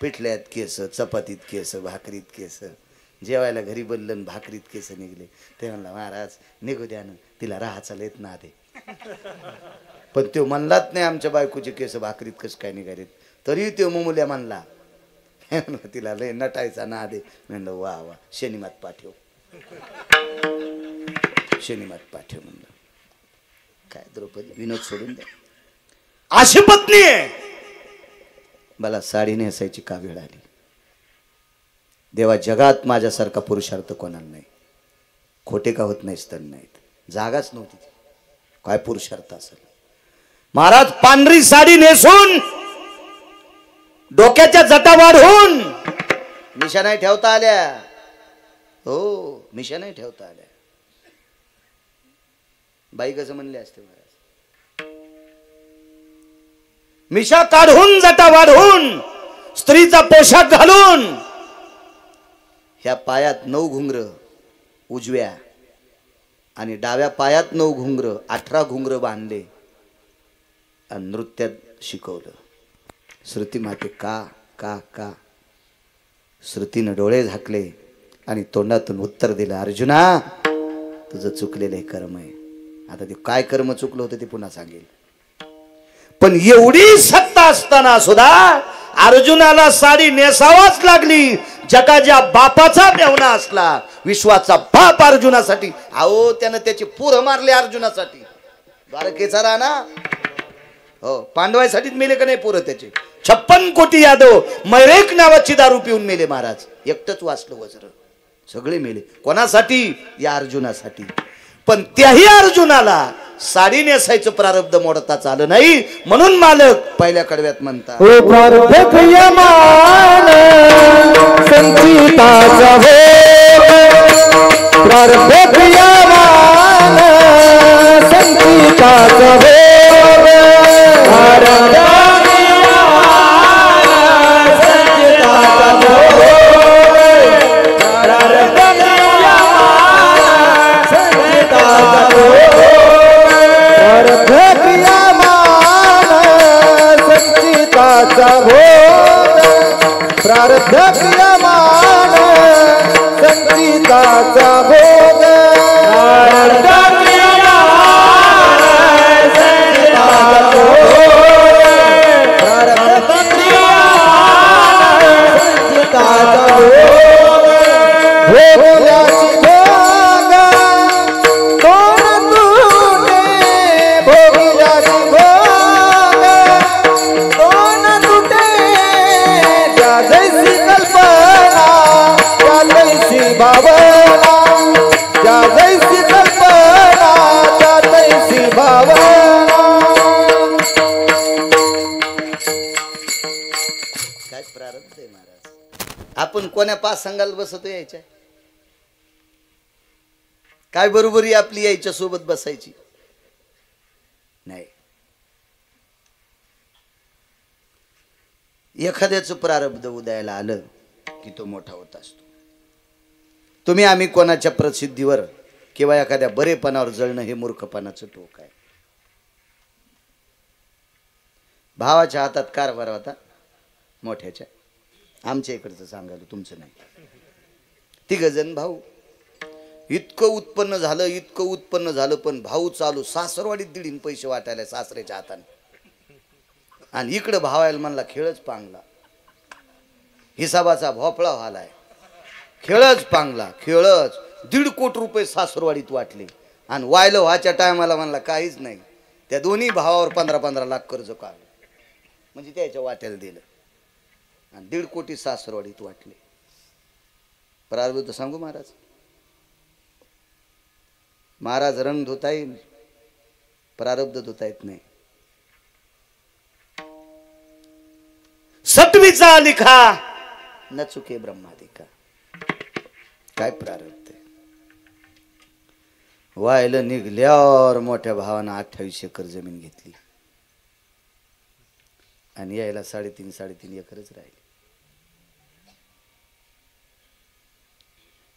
पिठल्यात केस, चपातीत केस, भाकरीत केस. जेवायला घरी बोललं, भाकरीत केस निघले. ते म्हणला, महाराज निघू द्या ना, तिला राहाचा लेत ना दे. पण तो म्हणलाच नाही आमच्या बायकोचे केस भाकरीत कसं काय निघालेत. तरी तो मुमुल्या म्हणला, तिला लय नटायचा ना दे. म्हणलं वा वा, शनिमात पाठव, शनिमात पाठव म्हणलं. काय द्रौपदी, विनोद सोडून द्या. अशी पत्नी आहे. मला साडी नेसायची का वेळ आली? देवा, जगात माझ्यासारखा पुरुषार्थ कोणाला नाही. खोटे का होत नाही स्तन नाहीत. जागाच नव्हती. काय पुरुषार्थ असेल? महाराज पांढरी साडी नेसून डोक्याच्या जटा वाढवून मिशा नाही ठेवता आल्या. हो, मिशा नाही ठेवता आल्या. बाई कसं म्हणले असते महाराज? मिशा काढून जटा वाढवून स्त्रीचा पोशाख घालून ह्या पायात 9 घुंगर उजव्या आणि डाव्या पायात 9 घुंगर, 18 घुंगर बांधले आणि नृत्यात शिकवलं. श्रुती माते का का का? श्रुतीनं डोळे झाकले आणि तोंडातून उत्तर दिलं, अर्जुना तुझं चुकलेलं हे कर्म आहे. आता ते काय कर्म चुकलं होतं ते पुन्हा सांगेल. पण एवढी सत्ता असताना सुद्धा अर्जुनाला साडी नेसावाच लागली. जगाच्या बापाचा मेवना असला, विश्वाचा बाप अर्जुनासाठी. अहो, त्यानं त्याचे पुर मारले अर्जुनासाठी. द्वारकेचा राणा, हो, पांडवांसाठीच मेले का नाही पुरं त्याचे? 56 कोटी यादव मैरेक नावाची दारू पिऊन मेले महाराज. एकटंच वाचलं वज्र, सगळे मेले. कोणासाठी? या अर्जुनासाठी. पण त्याही अर्जुनाला साडी नेसायचं प्रारब्ध मोडताच आलं नाही. म्हणून मालक पहिल्या कडव्यात म्हणतात, संचिताचा भोग भोगल्याची भोग कोण तुटे भोगल्याची भोग कोण तुटे त्या जैसी कल्पना त्या जैसी भावना त्या जैसी कल्पना त्या जैसी भावना काय प्रारब्ध आहे महाराज. आपण कोण्या पाच संघाला बसतो यायच्या काय बरोबरी आपली यायच्या सोबत बसायची नाही. एखाद्याचं प्रारब्ध उदयाला आलं की तो मोठा होत असतो. तुम्ही आम्ही कोणाच्या प्रसिद्धीवर किंवा एखाद्या बरेपणावर जळणं हे मूर्खपणाचं टोक आहे. भावाच्या हातात कारभार होता मोठ्याच्या, आमच्या इकडचं सांगायला तुमचं नाही. तिघजण भाऊ, इतकं उत्पन्न झालं पण भाऊ चालू सासरवाडीत दीडीन पैसे वाटायला सासऱ्याच्या हाताने. आणि इकडं भावायला म्हणला खेळच पांगला, हिसाबाचा भोपळा व्हालाय. खेळच पांगला, खेळच 1.5 कोटी रुपये सासरवाडीत वाटले. आणि वायलं व्हायच्या टायमाला म्हणला काहीच नाही. त्या दोन्ही भावावर 15-15 लाख कर्ज काढलं, म्हणजे त्याच्या वाट्याला दिलं. आणि 1.5 कोटी सासरवाडीत वाटले. प्रारब्ध सांगू महाराज, महाराज रंग धुता येईल, प्रारब्ध धुता येत नाही. सटवीचा लिखा न चुके ब्रह्मादिका. काय प्रारब्ध आहे. व्हायला निघल्यावर मोठ्या भावानं 28 एकर जमीन घेतली आणि यायला 3.5 एकरच राहिली.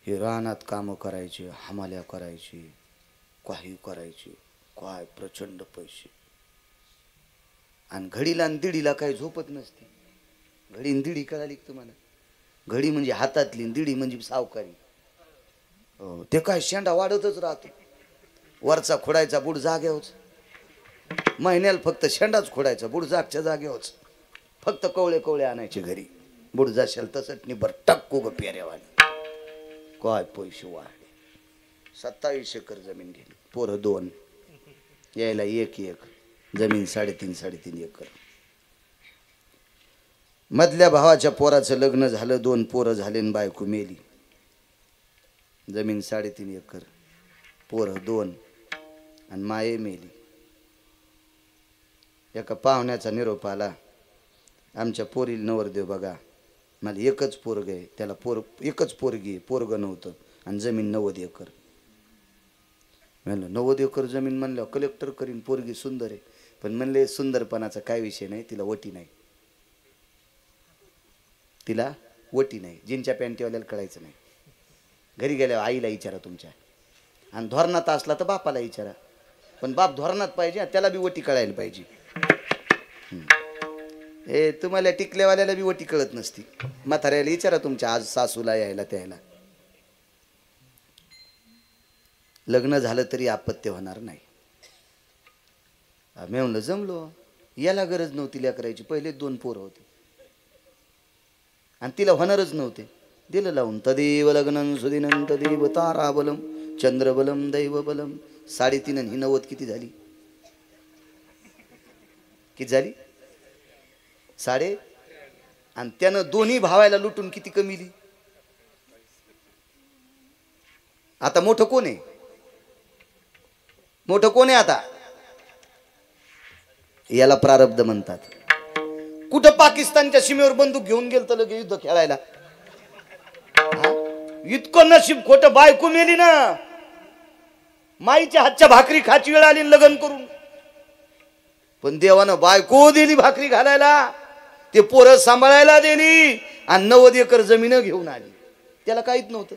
हे रानात कामं करायची, हमाल्या करायची, काही करायची, काय प्रचंड पैसे. आणि घडीला आणि दिडीला काही झोपत नसते. घडी आणि दिडी कळाली तुम्हाला. घडी म्हणजे हातातली, दिडी म्हणजे सावकारी. ते काय शेंडा वाढतच राहतो. वरचा खोडायचा बुड जाग्यावच, महिन्याला फक्त शेंडाच खोडायचा, बुड जागच्या जाग्यावच. फक्त कवळे आणायचे घरी. बुड जाशाल तसंच निबर टक्कू ग पेऱ्यावानी. काय पैसे वाढले. 27 एकर जमीन गेली. पोरं 2, यायला 1 जमीन 3.5 एकर. मधल्या भावाच्या पोराचं लग्न झालं, 2 पोरं झाले आणि बायको मेली. जमीन 3.5 एकर, पोरं 2 आणि माये मेली. एका पाहुण्याचा निरोप आला, आमच्या पोरीला नवरदेव बघा. मला एकच पोरग आहे, त्याला एकच पोरगी, पोरग नव्हतं आणि जमीन 90 एकर. म्हणलं 90 एकर जमीन म्हणल्यावर कलेक्टर करीन, पोरगी सुंदर आहे. पण म्हणले सुंदरपणाचा काय विषय नाही, तिला वटी नाही. तिला वटी नाही. जीनच्या पॅन्टीवाल्याला कळायचं नाही. घरी गेल्यावर आईला विचारा तुमच्या, आणि धोरणात असला तर बापाला विचारा. पण बाप धोरणात पाहिजे, त्याला बी वटी कळायला पाहिजे. हे तुम्हाला टिकलेवाल्याला बी वटी कळत नसती. म्हाताऱ्याला विचारा तुमच्या, आज सासूला यायला त्याला. लग्न झालं तरी अपत्य होणार नाही. मी म्हणलं जमलो, याला गरज नव्हती लेकरायची. पहिले 2 पोरं होते आणि तिला होणारच नव्हते. दिलं लावून. तदेव लग्नं सुदिनं तदेव ताराबलम चंद्रबलम दैवबलम. 3.5 आणि 90 किती झाली? किती झाली? 3.5. आणि त्यानं दोन्ही भावायला लुटून किती कमीली. आता मोठं कोण आहे? मोठं कोण आहे आता? याला प्रारब्ध म्हणतात. कुठं पाकिस्तानच्या सीमेवर बंदूक घेऊन गेल तर लगे युद्ध खेळायला. इतकं नशीब खोटं. बायको मेली ना, माईच्या हातच्या भाकरी खाची वेळ आली लग्न करून. पण देवानं बायको दिली भाकरी घालायला, ते पोरं सांभाळायला दिली आणि 90 एकर जमीन घेऊन आली. त्याला काहीच नव्हतं.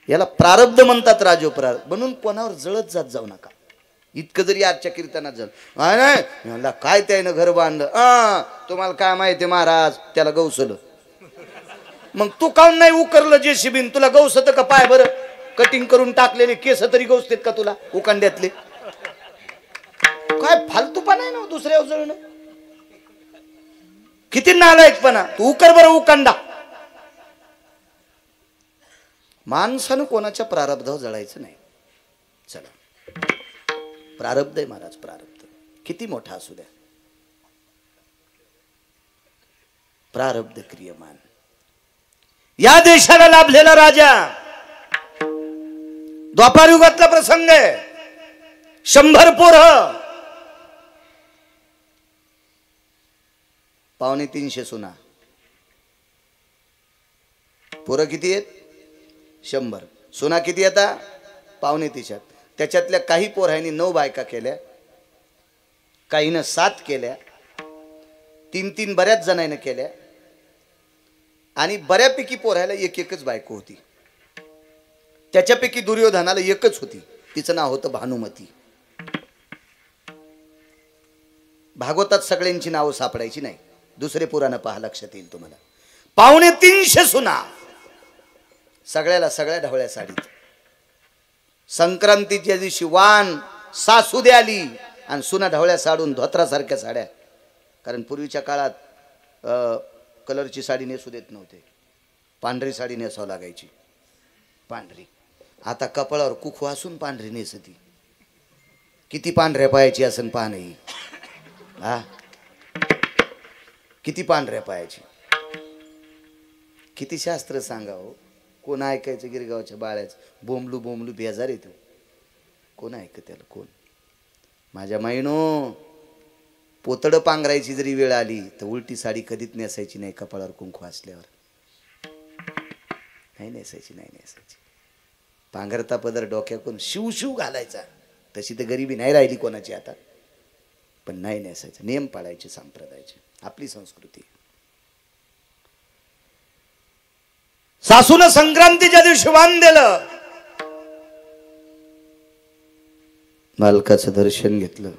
याला प्रारब्ध म्हणतात. राजोपरारब्ध म्हणून कोणावर जळत जात जाऊ नका. इतकं जरी आजच्या कीर्तनात झालं नाही काय त्यानं घर बांधलं, तुम्हाला काय माहिती महाराज, त्याला गौसलं. मग तू काऊन नाही उकरलं जेसीबीन? तुला गौस होतं का पाय? बरं कटिंग करून टाकलेले केस तरी गौसतेत का तुला उकांड्यातले? काय फालतूपणा आहे ना दुसऱ्या जळणं. किती नालायकपणा. तू उकर बरं उकांडा. माणसानं कोणाच्या प्रारब्धावर जळायचं नाही. चला, प्रारब्ध आहे महाराज, प्रारब्ध किती मोठा असू द्या, प्रारब्ध क्रियमान. या देशाला लाभलेला राजा, द्वापार युगातला प्रसंग आहे. 100 पोरं, 250 सुना. पोरं किती आहेत? 100. सुना किती येतात? 250. त्याच्यातल्या काही पोरांनी 9 बायका केल्या, काहीनं 7 केल्या, 3 बऱ्याच जणांनी केल्या, आणि बऱ्यापैकी पोरायला एकच बायको होती. त्याच्यापैकी दुर्योधनाला एकच होती, तिचं नाव होतं भानुमती. भागवतात सगळ्यांची नावं सापडायची नाही, दुसरे पुराण पहा, लक्षात येईल तुम्हाला. 250 सुना, सगळ्या ढवळ्या साडीत. संक्रांतीच्या दिवशी वाण सासू दे आली आणि सुना ढवळ्या साडून धोत्रासारख्या साड्या. कारण पूर्वीच्या काळात कलरची साडी नेसू देत नव्हते, पांढरी साडी नेसावं लागायची, पांढरी. आता कपाळावर कुख वासून पांढरी नेसती. किती पांढऱ्या पायाची असन पाहणं. हा, किती पांढऱ्या पायाची. किती शास्त्र सांगावं. कोण ऐकायचं? गिरगावच्या बाळ्याचं बोंबलू बोंबलू बेजार येतो. कोण ऐकत त्याला? कोण? माझ्या माईनो, पोतडं पांघरायची जरी वेळ आली तर उलटी साडी कधीच नेसायची नाही. कपाळावर कुंकू असल्यावर नाही नेसायची, नाही नेसायची. पांघरता पदर डोक्याकडून शिव शिव घालायचा. तशी तर गरिबी नाही राहिली कोणाची आता, पण नाही नेसायचं. नियम पाळायचे, संप्रदायाचे, आपली संस्कृती. सासूनं संक्रांतीच्या दिवशी वाण दिलं, मालकाचं दर्शन घेतलं,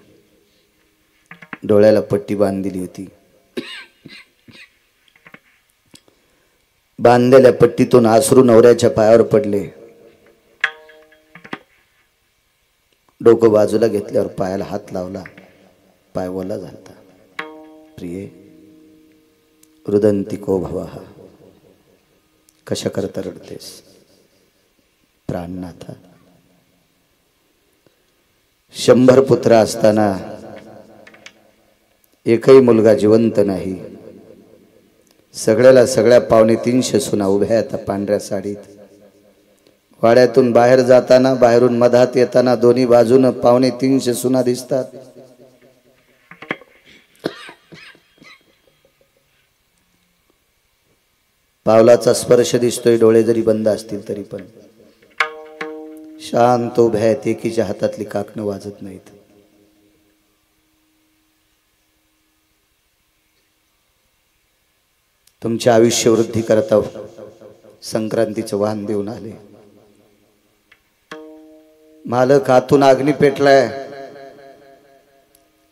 डोळ्याला पट्टी बांधलेली होती. बांधलेल्या पट्टीतून आसरू नवऱ्याच्या पायावर पडले. डोकं बाजूला घेतल्यावर पायाला हात लावला, पाय ओला झालता. प्रिये, रुदंती को भवः, कशा करता रडतेस? प्राणनाथा, 100 पुत्र असताना एकही मुलगा जिवंत नाही. सगळ्या 250 सुना उभ्या आहेत पांढऱ्या साडीत. वाड्यातून बाहेर जाताना, बाहेरून मधात येताना दोन्ही बाजूनं 250 सुना दिसतात. पावलाचा स्पर्श दिसतोय, डोळे जरी बंद असतील तरी पण. शांत उभ्या आहेत, एकीच्या हातातली काकणं वाजत नाहीत. तुमच्या आयुष्य वृद्धी करता संक्रांतीचं वाहन देऊन आले. मालक, हातून अग्नी पेटलाय.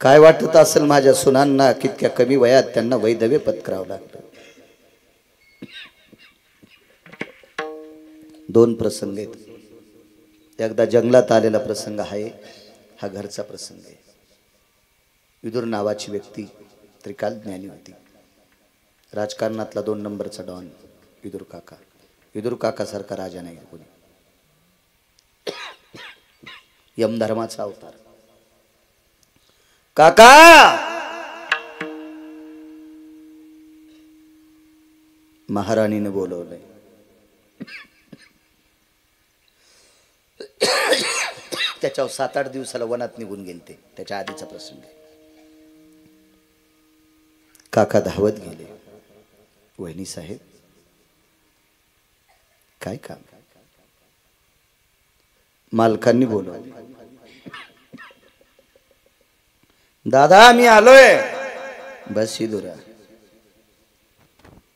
काय वाटत असेल माझ्या सुनांना, कितक्या कमी वयात त्यांना वैधव्य पत्करावं लागलं. 2 प्रसंग आहेत. एकदा जंगलात आलेला प्रसंग आहे, हा घरचा प्रसंग आहे. विदुर नावाची व्यक्ती त्रिकाल ज्ञानी होती. राजकारणातला 2 नंबरचा डॉन विदुर काका. विदुर काका सारखा राजा नाही कोणी. यमधर्माचा अवतार. काका, महाराणीने बोलवलंय. त्याच्यावर 7-8 दिवसाला वनात निघून गेलते. त्याच्या आधीचा प्रसंग आहे. काका धावत गेले. वहिनी साहेब, काय काम? मालकांनी बोलवलं. दादा, मी आलोय. बस विदुरा.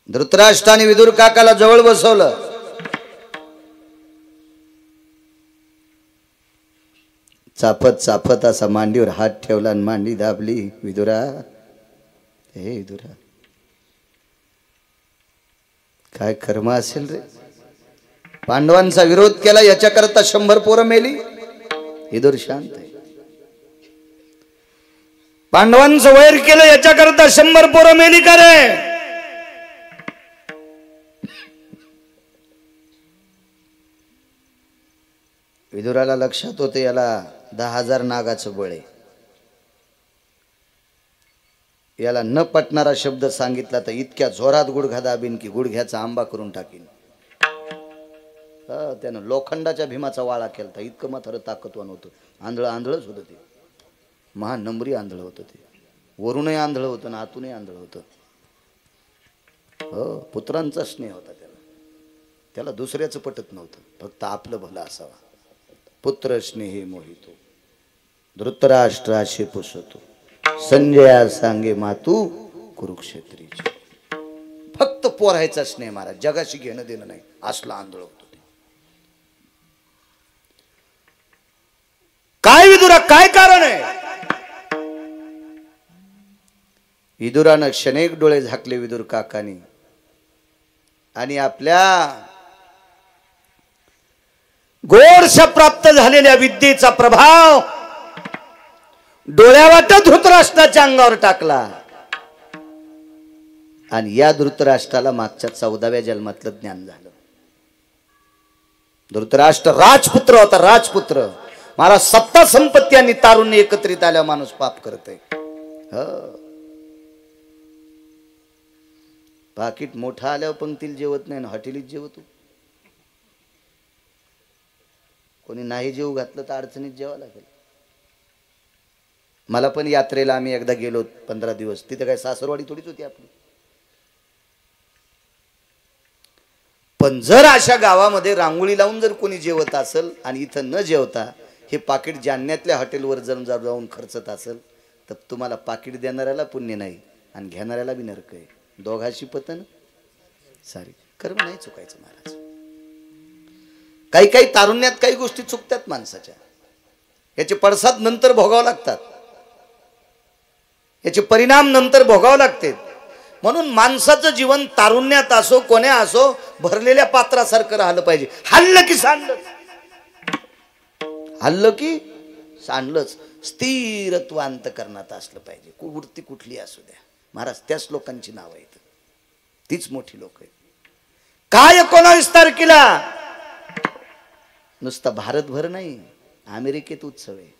धृतराष्ट्राने विदुर काकाला जवळ बसवलं. चापत असा मांडीवर हात ठेवला आणि मांडी दाबली. विदुरा, हे विदुरा, काय कर्म असेल रे. पांडवांचा विरोध केला याच्याकरता 100 पोरं मेली. विदुर शांत आहे. पांडवांचं वैर केलं याच्याकरता 100 पोरं मेली का रे. विदुराला लक्षात होते याला 10,000 नागाचं बळ आहे. याला न पटणारा शब्द सांगितला तर इतक्या जोरात गुडघा दाबीन की गुडघ्याचा आंबा करून टाकीन. त्यानं लोखंडाच्या भीमाचा वाळा केलता. इतकं मात्र ताकदवान होतं. आंधळच होतं ते. महानंबरी आंधळ होतं ते. वरूनही आंधळ होतं ना आतूनही आंधळ होतं. हो, पुत्रांचा स्नेह होता त्याला. त्याला दुसऱ्याचं पटत नव्हतं. फक्त आपलं भलं असावा. पुत्र स्नेही मोहितो धृतराष्ट्राशी पुसतो संजया सांगे मातू कुरुक्षेत्रीची. फक्त पोरायचा स्नेह महाराज. जगाशी घेणं देणं नाही. असला आंधळ होतो ते. काय विदुरा काय कारण आहे. विदुरानं क्षणिक डोळे झाकले विदुर काकानी आणि आपल्या गोडशा प्राप्त झालेल्या विद्येचा प्रभाव डोळ्यावाटत धृतराष्ट्राच्या अंगावर टाकला. आणि या धृतराष्ट्राला मागच्या 14व्या जन्मातलं ज्ञान झालं. धृतराष्ट्र राजपुत्र होता. राजपुत्र. महाराज सत्ता संपत्ती आणि तारुण्य एकत्रित आल्या माणूस पाप करत आहे. पाकिट मोठा आल्यावर पंक्तीला जेवत नाही ना हॉटेलीत जेवतो. कोणी नाही जेव घातलं तर अडचणीत जेवा लागेल. मला पण यात्रेला आम्ही एकदा गेलो 15 दिवस. तिथे काय सासरवाडी थोडीच होती आपली. पण जर अशा गावामध्ये रांगोळी लावून जर कोणी जेवत असेल आणि इथं न जेवता हे पाकिट जालन्यातल्या हॉटेलवर जाऊन खर्चत असेल तर तुम्हाला पाकिट देणाऱ्याला पुण्य नाही आणि घेणाऱ्याला बी नरक आहे. दोघाशी पतन सारी. कर्म नाही चुकायचं महाराज. काही काही तारुण्यात काही गोष्टी चुकतात माणसाच्या. याचे पडसाद नंतर भोगावं लागतात. याचे परिणाम नंतर भोगावं लागते. म्हणून माणसाचं जीवन तारुण्यात असो कोण्या असो भरलेल्या पात्रासारखं राहिलं पाहिजे. हल्लं की सांडलंच. हल्लं की सांडलंच. स्थिरत्व अंतकरणात असलं पाहिजे. वृत्ती कुठली असू द्या महाराज. त्याच लोकांची नाव आहेत. तीच मोठी लोक आहेत. काय 19 तारखेला नुसता भारतभर नाही अमेरिकेत उत्सव आहे.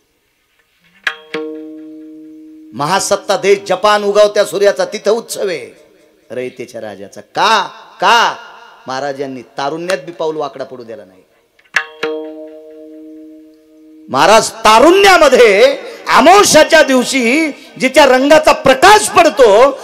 महासत्ता देश जपान उगवत्या सूर्याचा तिथं उत्सव आहे. रयतेच्या राजाचा. का महाराजांनी तारुण्यात बी पाऊल वाकडा पडू दिला नाही. महाराज तारुण्यामध्ये अमावस्याच्या दिवशी जिच्या रंगाचा प्रकाश पडतो